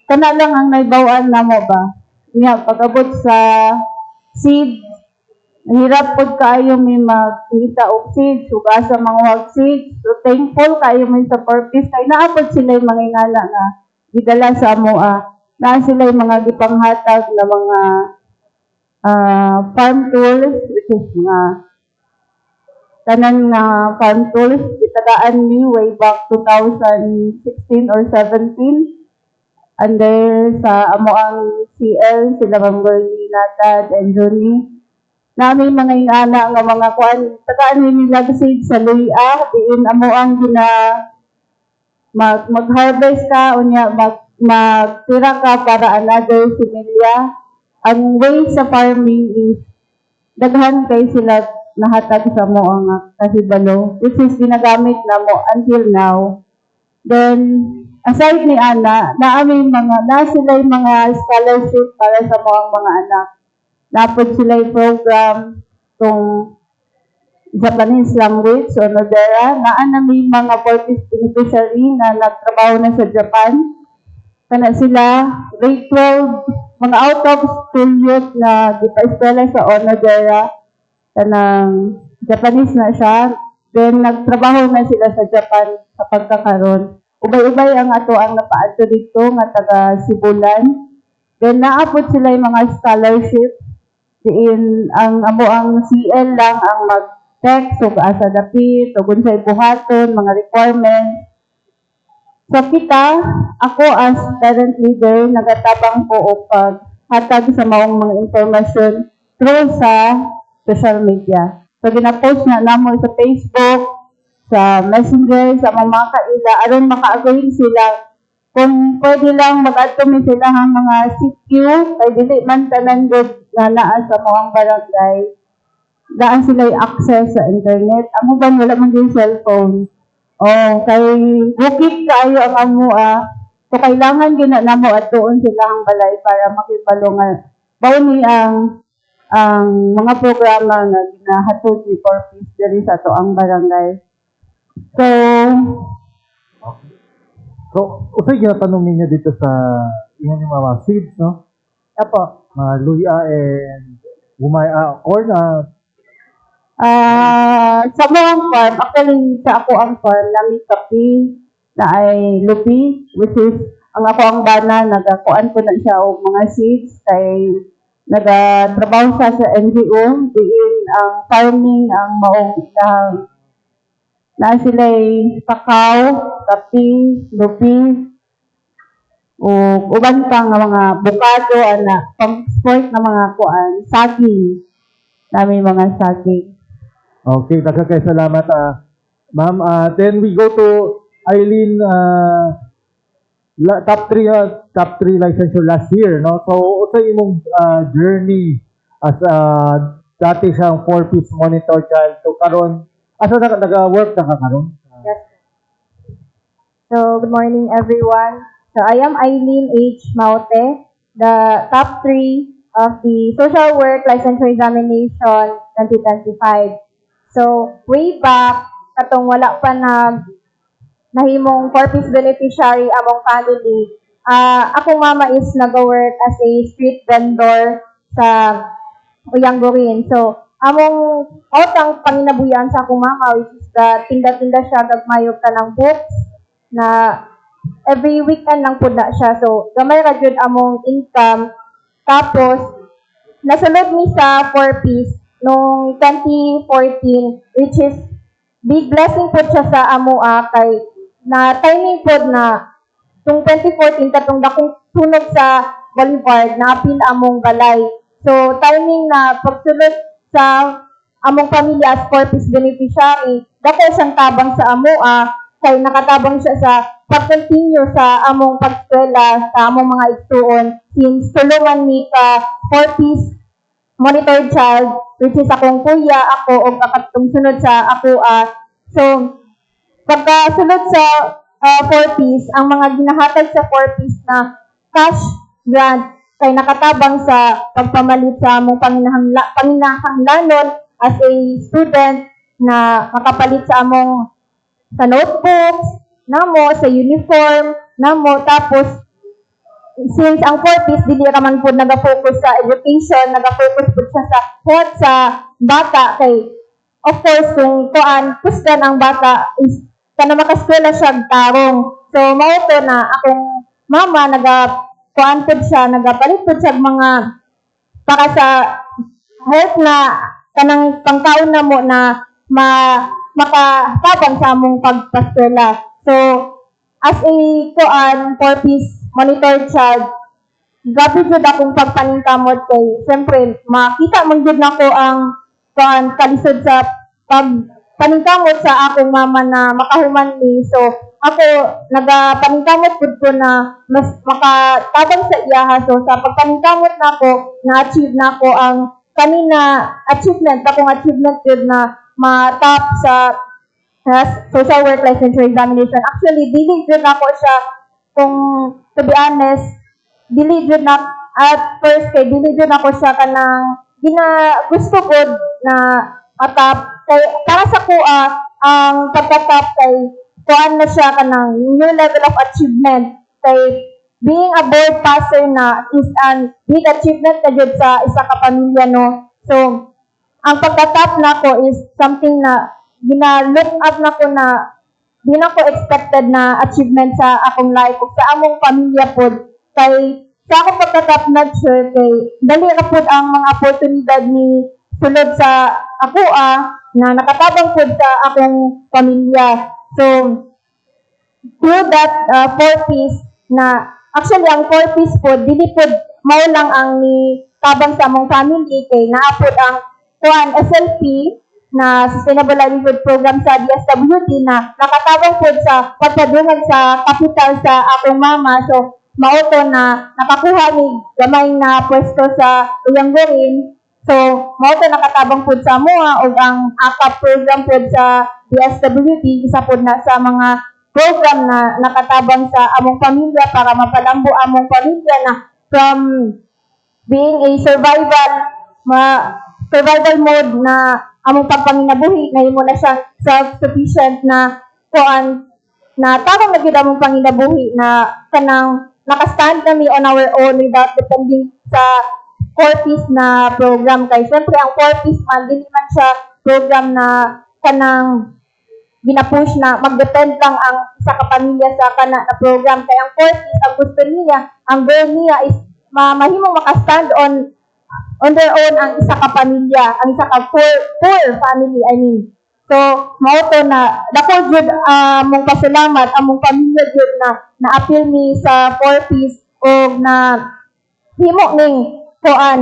kana lang ang naibawaan na mo ba? Niya, pag-abot sa seed, hirap po kayo may magkita og seed, sugasa mga wag seed. So, thankful kayo may sa purpose. Kaya naapot sila yung mga ingala na gidala sa amoa na sila yung mga gipanghatag na mga farm tools, which is mga tanan nga farm tools, itagaan ni way back 2016 or 17 under sa amoang CL, sila Ma'am Gordy, Natad, and Johnny. Namin mga ingana nga mga kuan, tagaan nila kasi sa luya, diin amoang mag-harvest ka, unya magtira ka para another similya. Ang way sa farming is daghan kay sila nahatag sa mo ang kahibalo, which is ginagamit na mo until now. Then, aside ni Ana, na sila yung mga scholarship para sa mga anak. Napod sila yung program kung Japanese language, so Nodera, naa na may mga Portis beneficiary na nagtrabaho na sa Japan. Kana sila, grade 12, mga out of school youth na gipa-eskwela sa Onodera, kanang Japanese na siya. Then, nagtrabaho na sila sa Japan sa pagkakaroon. Ubay-ubay ang ato ang napaadto dito nga taga Sibulan. Then, naapot sila yung mga scholarship. Diin, ang amo ang CL lang ang mag-text, o asa dapit, o kung sa'y buhaton, mga requirements. So kita, ako as parent leader, nagatabang po o paghatag sa maong mga informasyon through sa social media. So gina-post na namo sa Facebook, sa Messenger, sa mga kaila, aron maka-agree sila kung pwede lang mag-adto mi sila ang mga CQ, kay dili man tanan good na naa sa maong barangay, daan sila access sa internet. Amo ba wala man din cellphone? Oh, kay bukid kaayo ang amo So kailangan gina namo at doon sila ang balay para makibalungan. Bauni ang mga programa na ginahatod ni Corpus diri sa to ang barangay. So, So, usay ginatanong ninyo dito sa yung mga seeds, no? apo. Mga luya and corn, Sa mga farm, actually sa ako ang farm na may kapi na ay lupi, which is ang ako ang bana, nagakuan ko na siya og mga seeds kay nagatrabaho siya sa NGO, diin ang farming ang maong ilang na sila'y kakao, kapi, lupi, o uban pa nga mga bukado, pang-export na mga kuan, saging, namin mga saging. Okay, kay salamat, ma'am. Then we go to Eileen, top 3 licensure last year, no? So, sa imong journey as dati siyang 4-piece monitor child, so karon asa nag-work na ka karon? Yes. So, good morning everyone. So, I am Eileen H. Maute, the top 3 of the Social Work Licensure Examination 2025. So, way back, katong wala pa na nahimong corpus beneficiary among family, akong mama is nag-work as a street vendor sa Uyanggurin. So, among outang panginabuyan sa akong mama, which is the tinda-tinda siya, gagmayog ka ng books, na every weekend lang po na siya. So, gamay ra jud among income. Tapos, nasunod mi sa 4-piece noong 2014, which is big blessing po siya sa amo kay na timing po na tung 2014 katong dakong tunog sa Boulevard na apil among balay. So timing na pagsulod sa among pamilya as 4-piece beneficiary, dako siyang tabang sa amo kay nakatabang siya sa pag-continue sa among pag-eskwela sa among mga igsuon since tulungan mi ka 4-piece monitored child, which is akong kuya, ako, o kakatong sunod sa ako. So, pagkasunod sa 4-piece, ang mga ginahatag sa 4-piece na cash grant kay nakatabang sa pagpamalit sa among panginahanglanon as a student na makapalit sa among sa notebooks, namo, sa uniform, namo, tapos since ang 4-piece dili raman po naga-focus sa education, naga-focus po siya sa health sa bata kay of course kung kusgan ang bata is kana makaskwela siya tarong. So mao to na akong mama nagakuan po siya, nagapalit po siya mga para sa health na kanang pangkaon na mo na makatabang sa among pagpaskwela. So as a 4-piece monitored child, grabe jud akong pagpaningkamot kay siyempre makita man jud nako ang kalisod sa pagpaningkamot sa akong mama na makahuman ni. So ako nagapaningkamot pud ko na mas makatabang sa iyaha. So sa pagpaningkamot nako na-achieve nako ang kanina akong achievement jud na ma-top sa social work licensure examination. Actually dili jud nako siya, kung to be honest, dili jud na at first kay dili jud ako siya kanang gusto ko na matap Kay, para sa kuha, ang pagkatap kay kuhaan na siya kanang new level of achievement. Kay being a board passer na is an big achievement na jud sa isa ka pamilya, no? So, ang pagkatap na ko is something na gina-look up na ko na di na ko expected na achievement sa akong life ug sa among pamilya pod. Kay sa akong pagkatap na sure kay dali na pod ang mga oportunidad ni sulod sa ako na nakatabang pod sa akong pamilya. So, through that four piece na actually ang four piece pod dili pod mao lang ang ni tabang sa among family kay naapod ang kuan SLP na Sustainable Livelihood Program sa DSWD na nakatabang pod sa pagpadungag sa kapital sa akong mama. So mauto na nakakuha ni gamay na pwesto sa Uyanggurin. So mauto nakatabang pod sa mua ug ang AKAP program pod sa DSWD isa pod na sa mga program na nakatabang sa among pamilya para mapalambo among pamilya na from being a survival mode na among pagpanginabuhi na imo na siyang self-sufficient na kuan na tarong na gyud among panginabuhi na kanang nakastand kami on our own without depending sa core piece na program. Kay syempre ang core piece man dili man siya program na kanang ginapush na mag-depend lang ang isa ka pamilya sa kana na program. Kay ang core piece ang gusto niya, ang goal niya is mahimong makastand on their own ang isa ka pamilya, ang isa ka poor family, I mean. So, mao to na dako jud mong pasalamat among pamilya jud na na-appeal ni sa four piece og na himo ning kuan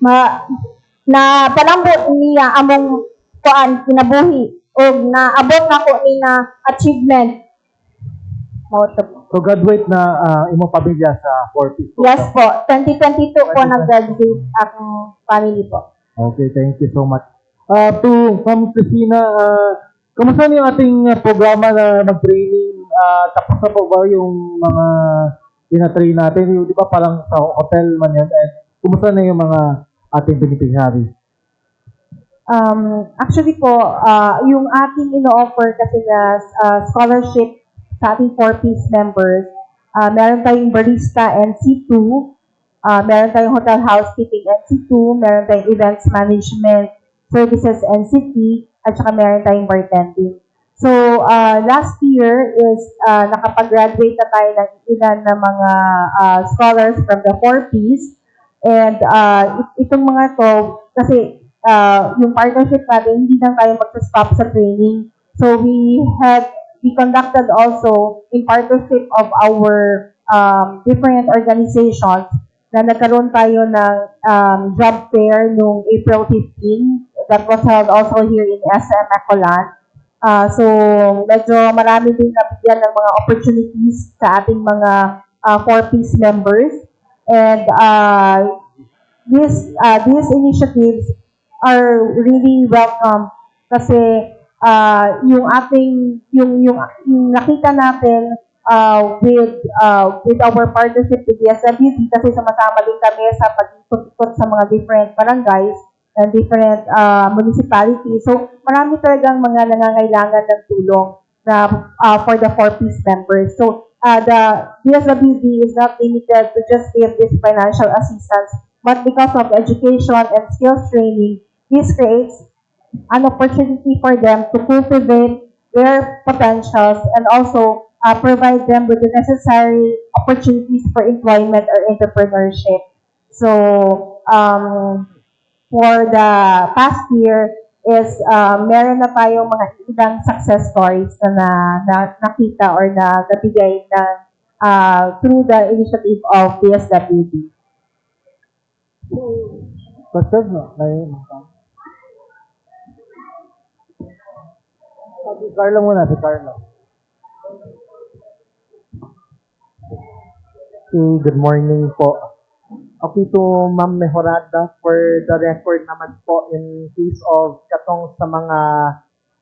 na palambot niya among kuan kinabuhi og naabot nako ni na achievement. Mao to. So graduate na imong pamilya sa 4P. Yes po, 2022 po nag-graduate akong family po. Okay, thank you so much. To Ma'am Christina, kamusta na yung ating programa na mag-training? Tapos na po ba yung mga tina-train natin? Yung, di ba parang sa hotel man yan? And kumusta na yung mga ating beneficiary? Actually po, yung ating ino-offer kasi na scholarship sa ating 4-piece members, meron tayong barista NC2, meron tayong hotel housekeeping NC2, meron tayong events management services NCT, at saka meron tayong bartending. So, last year is nakapag-graduate na tayo ng ilan na mga scholars from the 4-piece. And itong mga to, kasi yung partnership natin, hindi lang tayo mag-stop sa training. So, we conducted also in partnership of our different organizations na nagkaroon tayo ng job fair noong April 15 that was held also here in SM Macolan. So, medyo marami din nabigyan ng mga opportunities sa ating mga 4-piece members. And these initiatives are really welcome kasi yung nakita natin with our partnership with the SWD kasi sumasama din kami sa pag-ikot-ikot sa mga different barangays and different municipalities. So, marami talagang mga nangangailangan ng tulong na for the 4-piece members. So, the DSWD is not limited to just give this financial assistance, but because of education and skills training, this creates an opportunity for them to cultivate their potentials and also provide them with the necessary opportunities for employment or entrepreneurship. So, for the past year is meron na tayong mga ilang success stories na nakita or na nabigay na through the initiative of DSWD. Question? Si Carlo muna, si Carlo. Good morning po. Okay to Ma'am Mejorada, for the record naman po in case of katong sa mga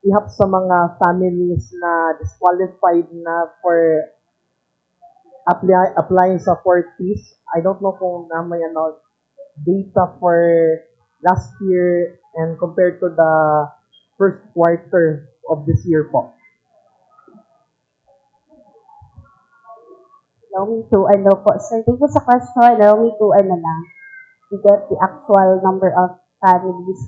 ihap sa mga families na disqualified na for applying sa 4Ps. I don't know kung may data for last year and compared to the first quarter of this year po? Allow me to, sir, thank you sa question. Allow me to, to get the actual number of families.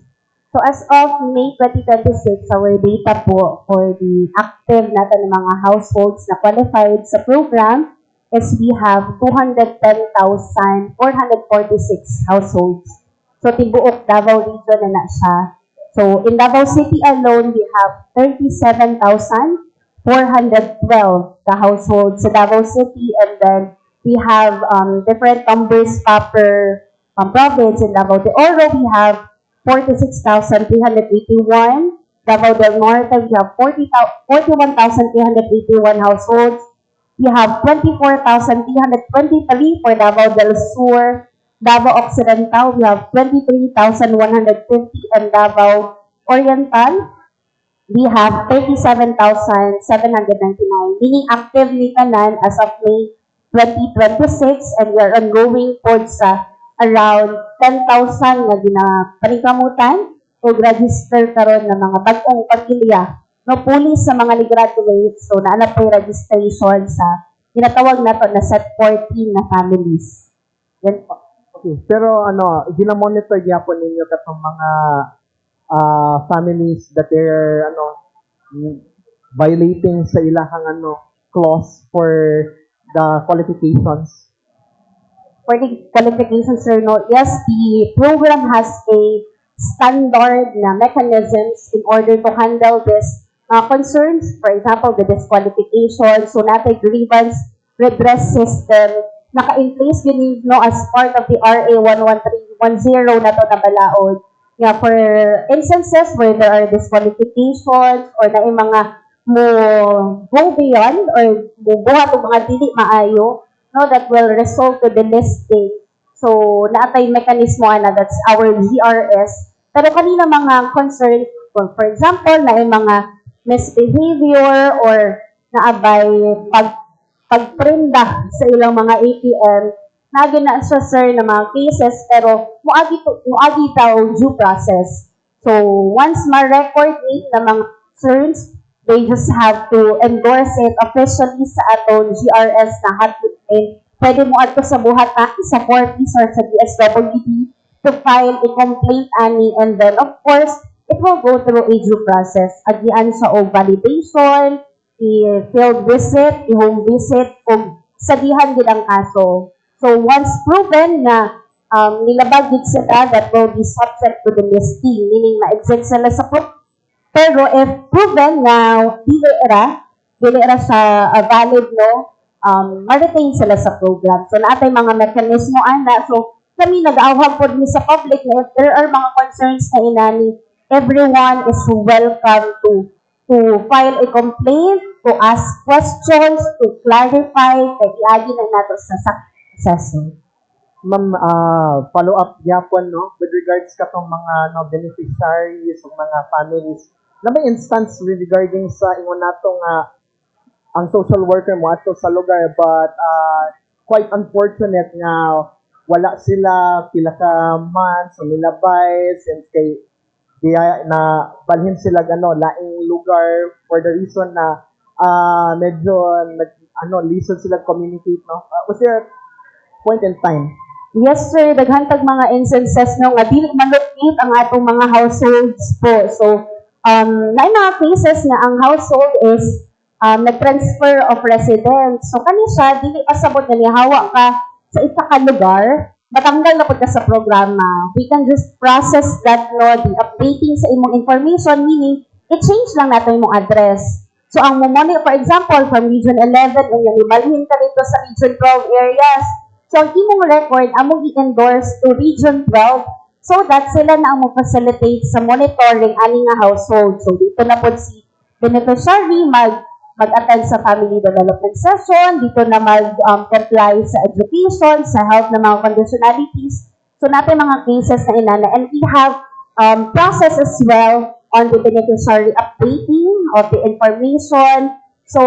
So as of May 2026, our data po for the active natin ng mga households na qualified sa program is we have 210,446 households. So tibuok Davao region na siya. So in Davao City alone, we have 37,412 the households sa Davao City, and then we have different numbers pa per province. In Davao de Oro, we have 46,381. Davao del Norte, we have 41,381 households. We have 24,323 for Davao del Sur. Davao Occidental, we have 23,150, and Davao Oriental, we have 37,799, meaning active ni tanan as of May 2026, and we are ongoing towards around 10,000 na ginapanikamutan o register karon ng mga bagong pamilya no puli sa mga graduates. So naana po yung registration sa ginatawag nato na set 14 na families. Yan po. Okay, pero ginamonitor gyapon ninyo katong mga families that they're violating sa ilahang clause for the qualifications? For the qualifications, sir, no, yes, the program has a standard na mechanisms in order to handle this concerns. For example, the disqualification, so natin grievance redress system, naka-in place yun as part of the RA 11310 na to na balaod. Yeah, for instances where there are disqualifications or na yung mga mo go beyond or buhat o mga dili maayo, no, that will result to the listing. So, naatay mekanismo that's our GRS. Pero kanina mga concern, for example, na yung mga misbehavior or naabay pagprenda sa ilang mga ATM, na siya, sir, na mga cases, pero muagi daw due process. So, once ma-record ni na mga concerns, they just have to endorse it officially sa atong GRS na hotline. Pwede mo ato sa buhat na sa Corpus or sa DSWD to file a complaint ani, and then of course, it will go through a due process. Agian sa o validation, i-field visit, i-home visit, kung sadihan din ang kaso. So once proven na nilabag din sila, that will be subject to the listing, meaning ma-exempt sila sa pero if proven na dili era sa valid, no, ma-retain sila sa program. So naatay mga mekanismo ana. So kami nag-aawag po din sa public na if there are mga concerns na inani, everyone is welcome to file a complaint, to ask questions, to clarify, kay iagi na nato sa assessment. Ma'am, follow up yapon with regards katong mga beneficiaries o mga families. Na may instance regarding sa ingon natong ang social worker mo ato sa lugar, but quite unfortunate nga wala sila pila ka months o nilabay since kay diya na balhin sila laing lugar for the reason na medyo listen sila communicate, no? Was there a point in time? Yes, sir. Daghantag mga instances no nga dili malocate ang atong mga households po. So, na mga cases na ang household is nag-transfer of residence. So, kani siya, dili pasabot na nihawa ka sa isa ka lugar, matanggal na po ka sa programa. We can just process that, no, the updating sa imong information, meaning, i-change lang natin imong address. So, ang mumoni, for example, from Region 11, kung yan, ibalhin ka dito sa Region 12 areas. So, ang imong record, among i-endorse to Region 12 so that sila na ang facilitate sa monitoring ani nga household. So, dito na po si beneficiary mag-attend sa family development session, dito na mag-apply sa education, sa health na mga conditionalities. So, natin mga cases na inana. And we have process as well on the beneficiary updating of the information. So,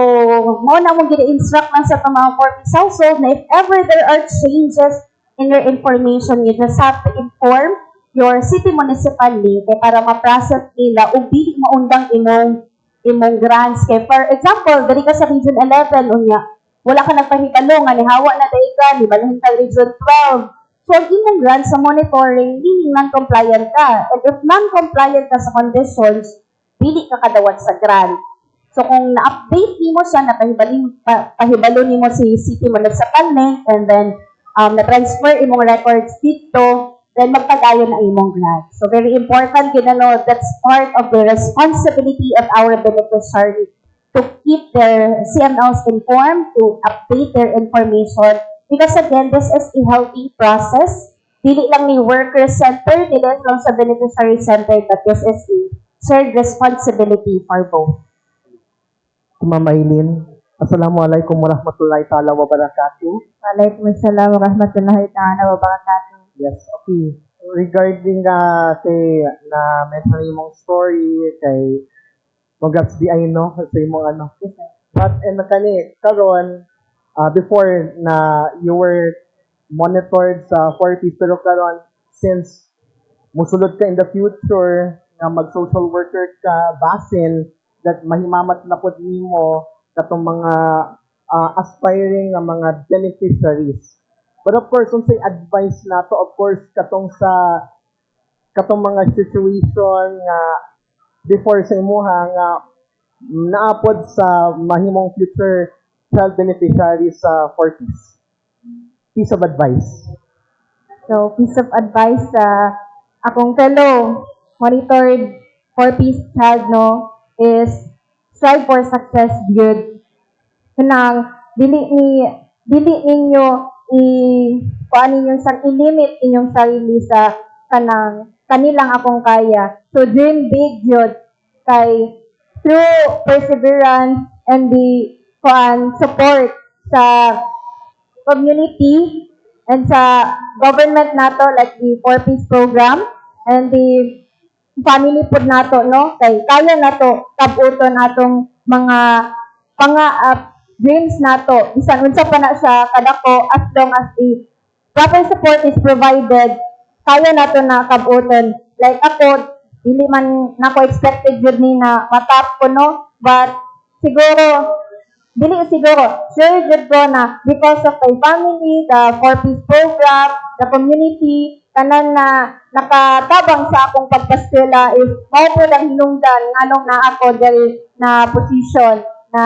mo na mong gina-instruct lang sa mga Corpus household na if ever there are changes in your information, you just have to inform your city municipal link kay para ma-process nila ug dili maundang imong grants. Kay for example, diri ka sa Region 11 unya, wala ka nagpahibalo nga nihawa na day ka, ni balhin ka Region 12. So, ang imong grants sa monitoring, dili non-compliant ka. And if non-compliant ka sa conditions, dili ka kadawat sa grant. So, kung na-update nimo siya, pahibalo nimo si city municipal link, and then na-transfer imong records dito, then magpadayon na imong grant. So, very important, that's part of the responsibility of our beneficiary to keep their CMLs informed, to update their information. Because again, this is a healthy process. Dili lang ni worker center, dili lang sa beneficiary center, but this is a shared responsibility for both. Ma'am Aileen, Assalamualaikum warahmatullahi ta'ala wabarakatuh. Waalaikumsalam warahmatullahi ta'ala wabarakatuh. Yes, okay. Regarding kay na mention imong story kay congrats di ay no sa imong ano. But kani karon before na you were monitored sa 4Ps pero karon since musulod ka in the future nga mag social worker ka basin that mahimamat na pod nimo katong mga aspiring nga mga beneficiaries. But of course, unsay advice nato, of course, katong mga situation nga before sa imuha nga naapod sa mahimong future child beneficiaries sa 40s. Piece of advice. So, piece of advice sa akong fellow monitored 4Ps child, no, is strive for success, good. Kanang, dili ninyo kuan ninyo sang i-limit inyong sarili sa kanilang akong kaya. So, dream big yun. Kay, through perseverance and the support sa community and sa government nato, like the 4Ps program and the family po nato, no? Kay kaya nato kabuton atong mga dreams nato. Bisan unsa pa na siya kadako, as long as the proper support is provided, kaya nato na kabuton. Like ako, dili man nako expected jud ni na matap ko, no? But sure jud ko na because of my family, the 4Ps program, the community, tanan na nakatabang sa akong pagpastela is mao po lang hinungdan nganong na ako diri na position na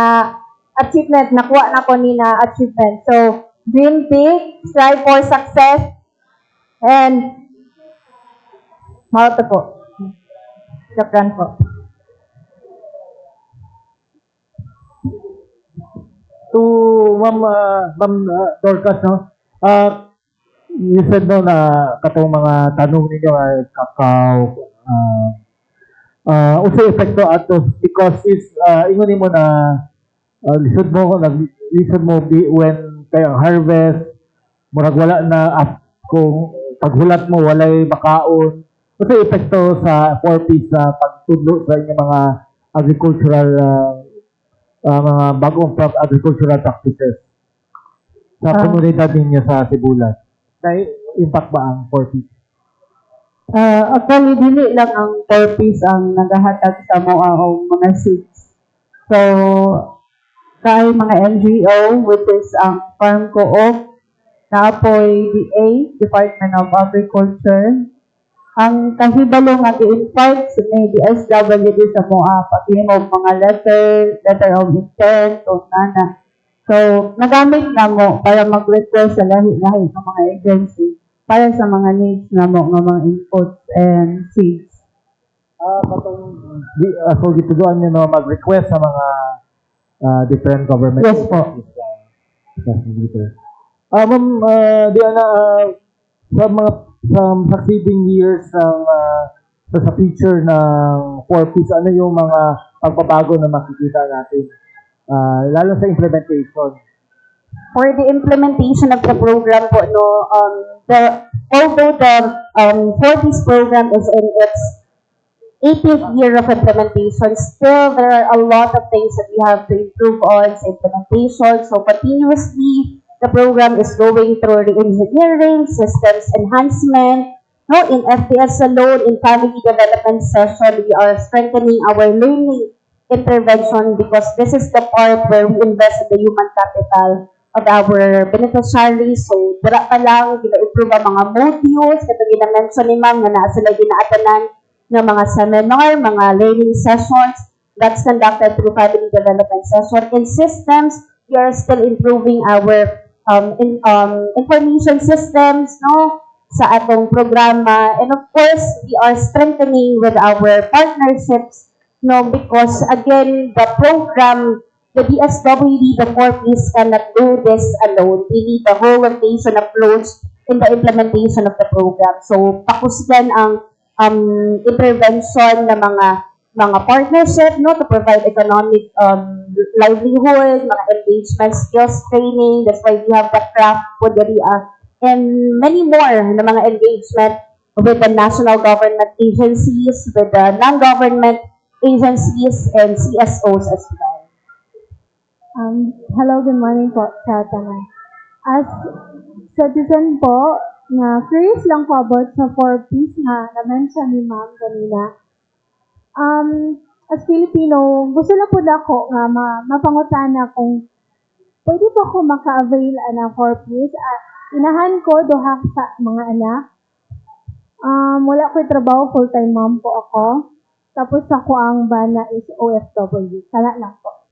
achievement, nakuha na ko ni na achievement. So, dream big, strive for success, and mao to po. Shukran po. To Ma'am Dorcas, no? You said no na katong mga tanong ninyo ay kakao also epekto ato because is ingon nimo na lisod mo when kayang harvest murag wala na kung paghulat mo walay makaon also epekto sa 4Ps sa pagtudlo sa inyong mga agricultural mga bagong agricultural practices sa komunidad ninyo sa Sibulan. May impact ba ang 4Ps? Actually, dili lang ang 4Ps ang nagahatag sa mga seeds. So, kay mga NGO, which is ang Farm Co-op, naapoy DA, Department of Agriculture, ang kahibalo nga i-invite sa DSWD sa mga paghimog mga letter of intent, o nana. So, nagamit na mo para mag-request sa lahi-lahi ng mga agency para sa mga needs na mo ng mga inputs and seeds. So, gituduan nyo no, mag-request sa mga different government. Yes po. Ma'am, Diana, sa succeeding years ng sa future ng 4Ps, ano yung mga pagbabago na makikita natin? Lalo sa implementation. For the implementation of the program po, no, although the 4Ps program is in its 18th year of implementation, still there are a lot of things that we have to improve on sa implementation. So continuously, the program is going through re-engineering, systems enhancement, No, in FPS alone, in family development session, we are strengthening our learning intervention because this is the part where we invest in the human capital of our beneficiaries. So, dira pa lang, gina-improve ang mga modules, katong gina-mention ni ma'am, nga naa sila ginaatanan ng mga seminar, mga learning sessions that's conducted through family development session. In systems, we are still improving our information systems, no, sa atong programa. And of course, we are strengthening with our partnerships, no, because again, the program, the DSWD, the 4Ps cannot do this alone. We need the whole of nation approach in the implementation of the program. So, pakusgan ang intervention ng mga partnership, no, to provide economic livelihood, mga engagement skills training. That's why we have the craft Poderia and many more na mga engagement with the national government agencies, with the non-government agencies, and CSOs as well. Hello, good morning po sa tanan. As citizen po, na curious lang po about sa 4Ps nga na-mention ni ma'am kanina. As Filipino, gusto na po ako nga mapangutana kung pwede po ako maka-avail ng 4Ps. Inahan ko duha sa mga anak. Wala ko trabaho, full-time mom po ako. Tapos ako ang bana is OFW. Sala lang po.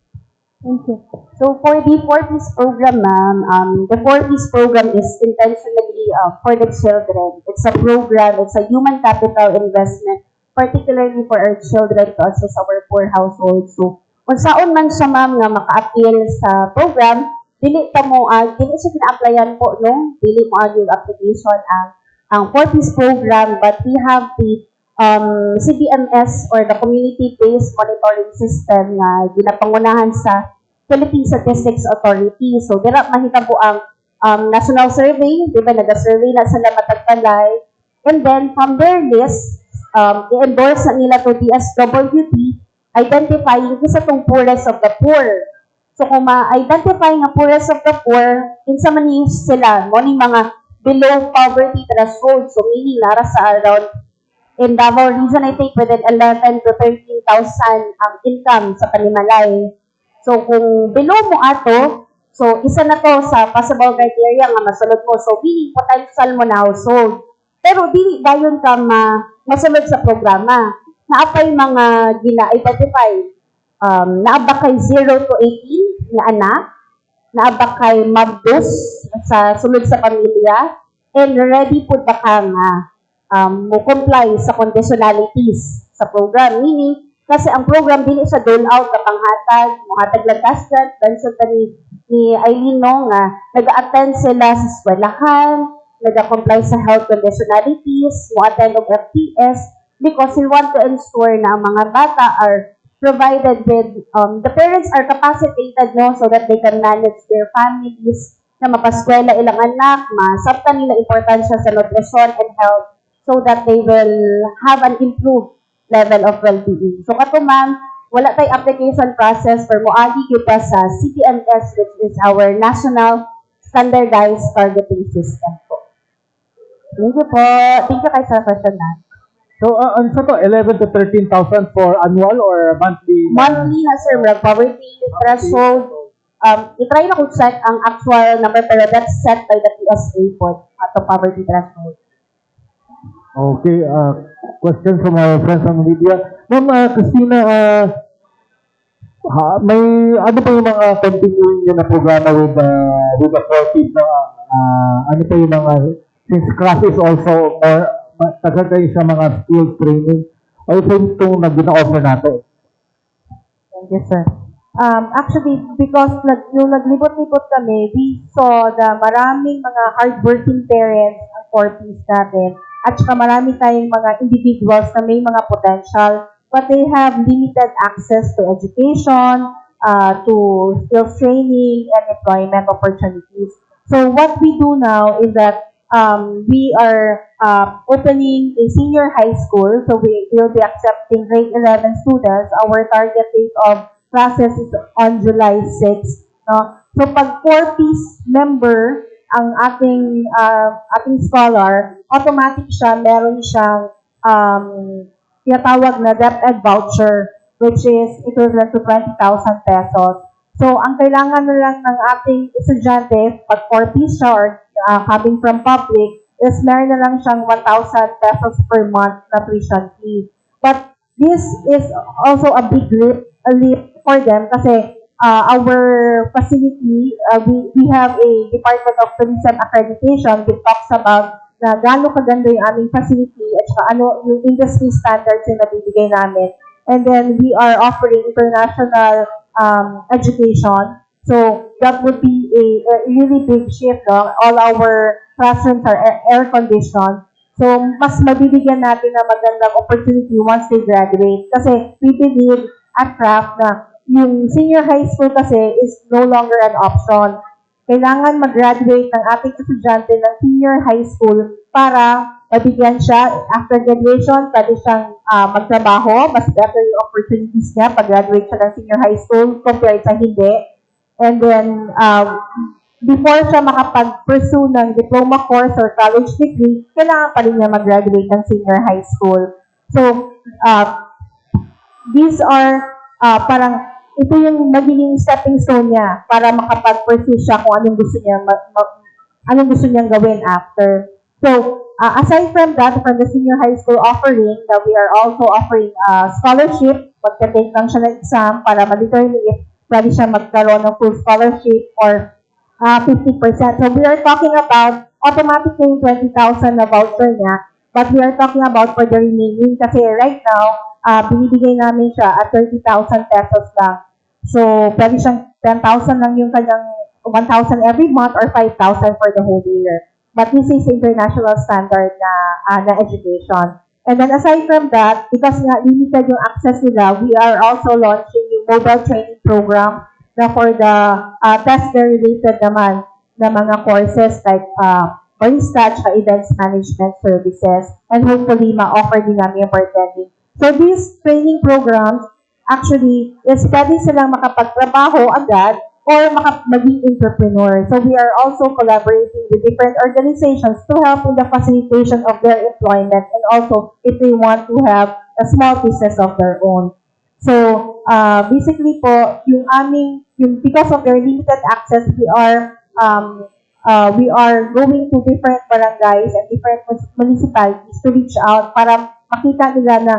Thank you. So for the 4Ps program, ma'am, the 4Ps program is intentionally for the children. It's a program, it's a human capital investment, particularly for our children to assist our poor households. So, kung saan man siya, ma'am, nga maka-appeal sa program, dili siya kina-applyan po, no? Dili mo yung application ang 4Ps program, but we have the CBMS or the Community-Based Monitoring System na ginapangunahan sa Philippine Statistics Authority. So, dira mahita po ang national survey, di ba? Nag-survey na sila matagpalay. And then, from their list, i-endorse na nila to DSWD, identifying isa tong poorest of the poor. So, kung ma-identify nga poorest of the poor, insa man sila, mo ni mga below poverty threshold. So, meaning nara sa around in Davao Region, I think within 11 to 13,000 ang income sa panimalay. So, kung below mo ato, so isa na to sa possible criteria nga masulod mo. So, meaning potential mo na household. Pero dili dayon ka masulod sa programa. Naapay mga gina-identify. Naaba kay 0 to 18 na anak. Naaba kay mabdos sa sulod sa pamilya. And ready po ba ka nga mo comply sa conditionalities sa program. Meaning, kasi ang program dili sa dole out na panghatag, muhatag lang kaskat, benson pa ni Eileen, no, nga nag-attend sila sa eskwelahan, nag-comply sa health conditionalities, muattend og FPS, because we want to ensure na ang mga bata are provided with, the parents are capacitated, no, so that they can manage their families, na mapaskwela ilang anak, masabtan nila importansya sa nutrition and health, so that they will have an improved level of well-being. So, kato ma'am, wala tayong application process for moagi kita sa CPMS, which is our National Standardized Targeting System po. Thank you po. Thank you kayo sa question na. So, ano sa to? 11 to 13,000 for annual or monthly? Monthly na, sir. Poverty threshold. I-try na kung check ang actual number, pero that's set by the PSA po, ato poverty threshold. Okay, question from our friends on media. Ma'am Christina, may ano pa yung mga continuing nyo na programa with the 4Ps? Ano pa yung mga, since classes also, tagal kayo sa mga skills training, also itong nag-offer nato? Thank you, sir. Actually, because yung naglibot-libot kami, we saw the maraming mga hardworking parents ang 4Ps natin. At saka marami tayong mga individuals na may mga potential, but they have limited access to education, to skills training, and employment opportunities. So what we do now is that we are opening a senior high school. So we will be accepting grade 11 students. Our target date of classes is on July 6. So pag 4Ps member, ang ating scholar, automatic siya, meron siyang tinatawag na DepEd voucher, which is equivalent to 20,000 pesos. So, ang kailangan na lang ng ating estudyante, pag 4Ps siya or coming from public, is meron na lang siyang 1,000 pesos per month na tuition fee. But this is also a big leap for them kasi our facility, we have a Department of Tourism Accreditation that talks about na gaano kaganda yung aming facility at saka ano yung industry standards yung nabibigay namin. And then we are offering international education. So that would be a really big shift. No? All our classrooms are air conditioned. So mas mabibigyan natin ng magandang opportunity once they graduate. Kasi we believe at Craft na yung senior high school kasi is no longer an option. Kailangan mag-graduate ng ating estudyante ng senior high school para mabigyan siya after graduation, pwede siyang magtrabaho, mas better yung opportunities niya pag-graduate siya ng senior high school compared sa hindi. And then, before siya makapag-pursue ng diploma course or college degree, kailangan pa rin niya mag-graduate ng senior high school. So, these are parang ito yung magiging stepping stone niya para makapag-pursue siya kung anong gusto niya anong gusto niyang gawin after. So, aside from that, from the senior high school offering, that we are also offering scholarship. Pagka-take lang siya ng exam para ma-determine if pwede siya magkaroon ng full scholarship or 50%. So, we are talking about automatic na yung 20,000 na voucher niya, but we are talking about for the remaining kasi right now, binibigay namin siya at 30,000 pesos lang. So, pwede siyang 10,000 lang yung kanyang 1,000 every month or 5,000 for the whole year. But this is international standard na education. And then aside from that, because nga limited yung access nila, we are also launching yung mobile training program na for the test-related naman na mga courses like for instance, events management services, and hopefully ma-offer din namin yung bartending. So these training programs actually is pwede silang makapagtrabaho agad or maging entrepreneur. So we are also collaborating with different organizations to help in the facilitation of their employment and also if they want to have a small business of their own. So basically po, because of their limited access, we are going to different barangays and different municipalities to reach out para makita nila na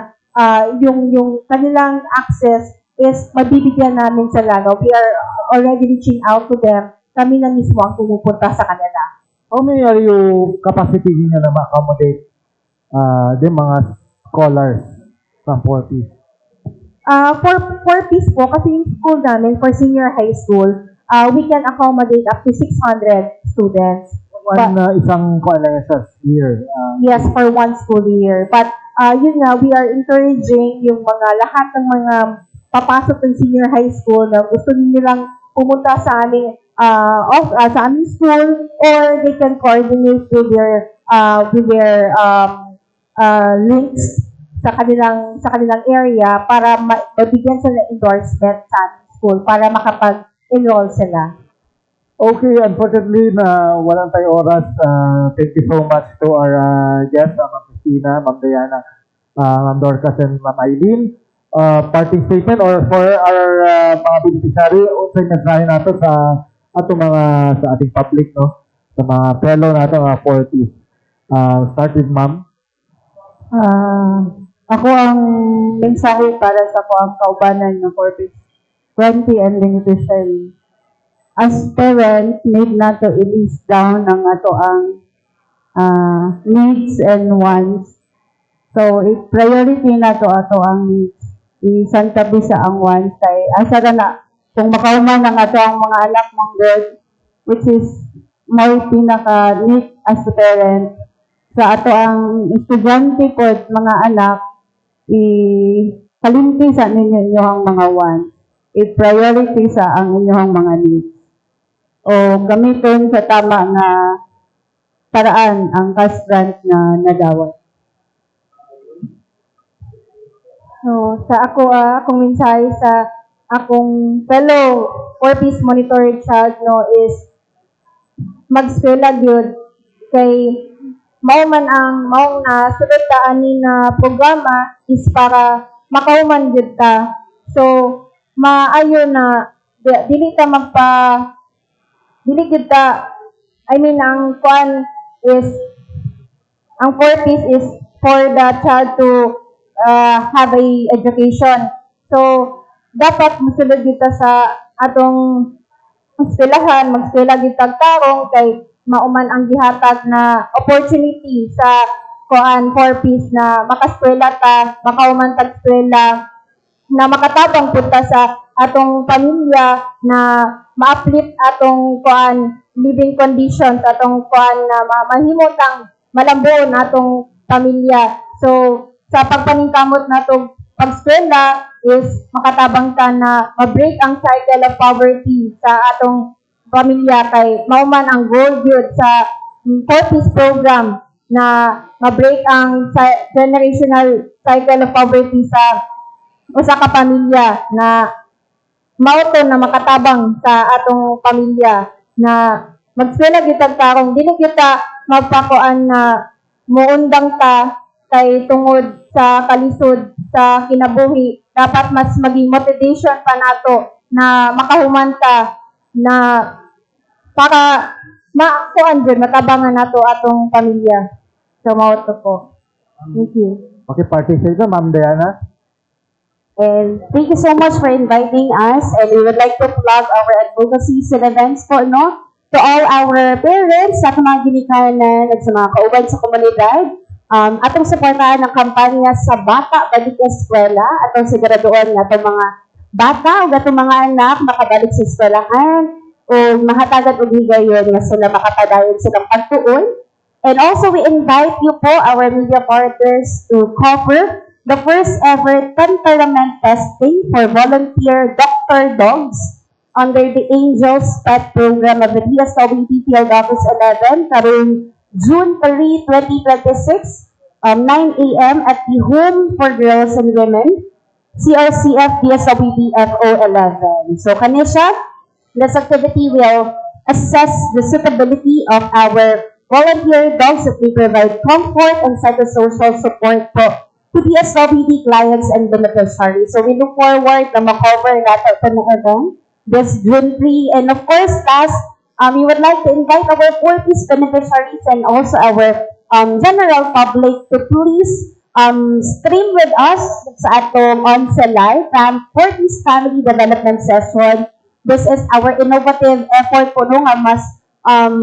yung kanilang access is mabibigyan namin sila. No? We are already reaching out to them. Kami na mismo ang pumupunta sa kanila. How many are you capacity niya na ma-accommodate the mga scholars from 4P? For peace po, kasi yung school namin, for senior high school, we can accommodate up to 600 students. Isang year. Yes, for one school year. But yun nga, we are encouraging yung mga lahat ng mga papasok ng senior high school na gusto nilang pumunta sa aming school or they can coordinate with their links sa kanilang area para mabigyan sila ng endorsement sa aming school para makapag-enroll sila. Okay, unfortunately na walang tayo oras. Thank you so much to our guests, Ma'am Christina, Ma'am Diana, Ma'am Dorcas, and Ma'am Eileen. Parting statement or for our mga beneficiary, also mensahe nato sa ating public, no? Sa mga fellow nato, mga 40s. Start with Ma'am. Ako ang mensahe para sa ang kaubanan ng Corpus 20 and beneficiary. As parents, need na to i-list down ng ato ang needs and wants. So, priority na to ato ang needs. Isang tabi sa ang wants ay asa na kung makauman ng ato ang mga anak mong girl, which is may pinaka-need as a parent. Sa ato ang estudyante po at mga anak, kalimti sa ninyo ang mga wants. I-priority sa ang inyong mga needs. O gamitin sa tama na paraan ang cash grant na nadawat. So, sa akong mensahe sa akong fellow 4Ps monitored child no is mag-eskwela gyud kay mao na sulod ta ani na programa is para makahuman gyud ta. So maayo na dili gyud ta, I mean ang kuan is ang 4Ps is for the child to have a education. So dapat mosulod gyud ta sa atong eskwelahan, mag-eskwela gyud tag tarong kay mauman ang gihatag na opportunity sa kuan 4Ps na makaskwela ta, makauman tag eskwela, na makatabang punta sa atong pamilya, na ma-uplift atong kuan living conditions, atong kuan na mahimutang malambon atong pamilya. So sa pagpaningkamot natong pag-eskwela is makatabang ta na ma-break ang cycle of poverty sa atong pamilya, kay mauman ang goal gyud sa 4Ps program na ma-break ang generational cycle of poverty sa usa ka pamilya, na mauto na makatabang sa atong pamilya, na magskwela gyud tag tarong dili gyud ta magpakuan na muundang ta kay tungod sa kalisod sa kinabuhi. Dapat mas maging motivation pa nato na makahuman ta, na para makuan gyud matabangan nato atong pamilya. So mao to po. Thank you. Okay, participate na, Ma'am Diana. And thank you so much for inviting us, and we would like to plug our advocacies and events po, no? To all our parents, sa mga ginikanan at sa mga kauban sa komunidad, atong suportahan ng kampanya sa Bata Balik Eskwela, atong siguraduhan nga itong mga bata o itong mga anak makabalik sa eskwelahan o mahatagan og higayon nga sila makapadayon silang pagtuon. And also, we invite you po, our media partners, to cover the first ever temperament testing for volunteer doctor dogs under the Angels Pet Program of the DSWD Field Office 11 karong June 3, 2026, 9 a.m. at the Home for Girls and Women, CRCF DSWD FO 11. So kanisha, this activity will assess the suitability of our volunteer dogs that we provide comfort and psychosocial support po to DSWD clients and beneficiaries. So we look forward na ma-cover natin ito ng event this June 3. And of course, last, we would like to invite our 4Ps beneficiaries and also our general public to please stream with us sa atong Once Live from 4Ps Family Development Session. This is our innovative effort po no, nga mas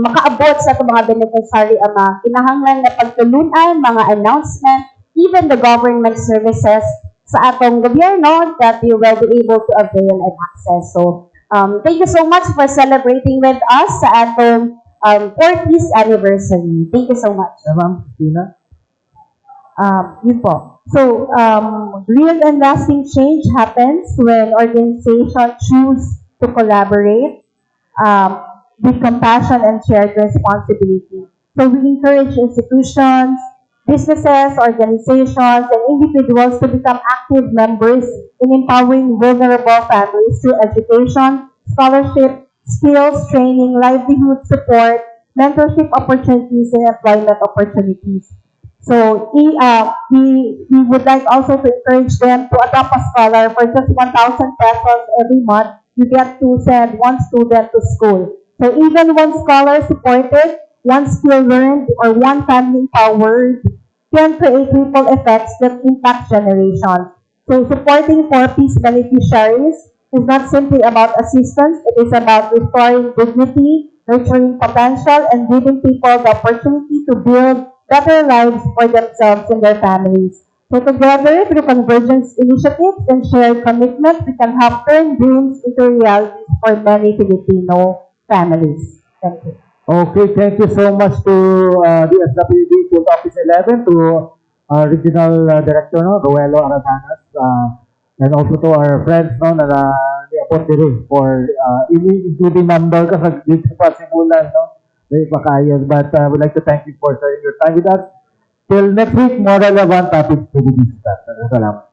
makaabot sa itong mga beneficiary ang mga kinahanglan na pagtulunan, mga announcement, even the government services sa atong gobyerno that you will be able to avail and access. So, thank you so much for celebrating with us sa atong 40th anniversary. Thank you so much. Ma'am Christina. Yun po. So, real and lasting change happens when organizations choose to collaborate with compassion and shared responsibility. So, we encourage institutions, businesses, organizations, and individuals to become active members in empowering vulnerable families through education, scholarship, skills, training, livelihood support, mentorship opportunities, and employment opportunities. So, we would like also to encourage them to adopt a scholar for just 1,000 pesos every month. You get to send one student to school. So, even one scholar supported, one skill learned, or one family empowered can create ripple effects that impact generations. So supporting 4Ps beneficiaries is not simply about assistance, it is about restoring dignity, nurturing potential, and giving people the opportunity to build better lives for themselves and their families. So together, through convergence initiatives and shared commitment, we can help turn dreams into realities for many Filipino families. Thank you. Okay, thank you so much to DSWD Field Office 11, to Regional Director, no, Roelo Aradanas, and also to our friends, no, na ni-apot diri for including member ka sa dito sa Sibulan, no, may pakayon. But we'd like to thank you for sharing your time with us. Till next week, more relevant topics to be discussed. Salamat.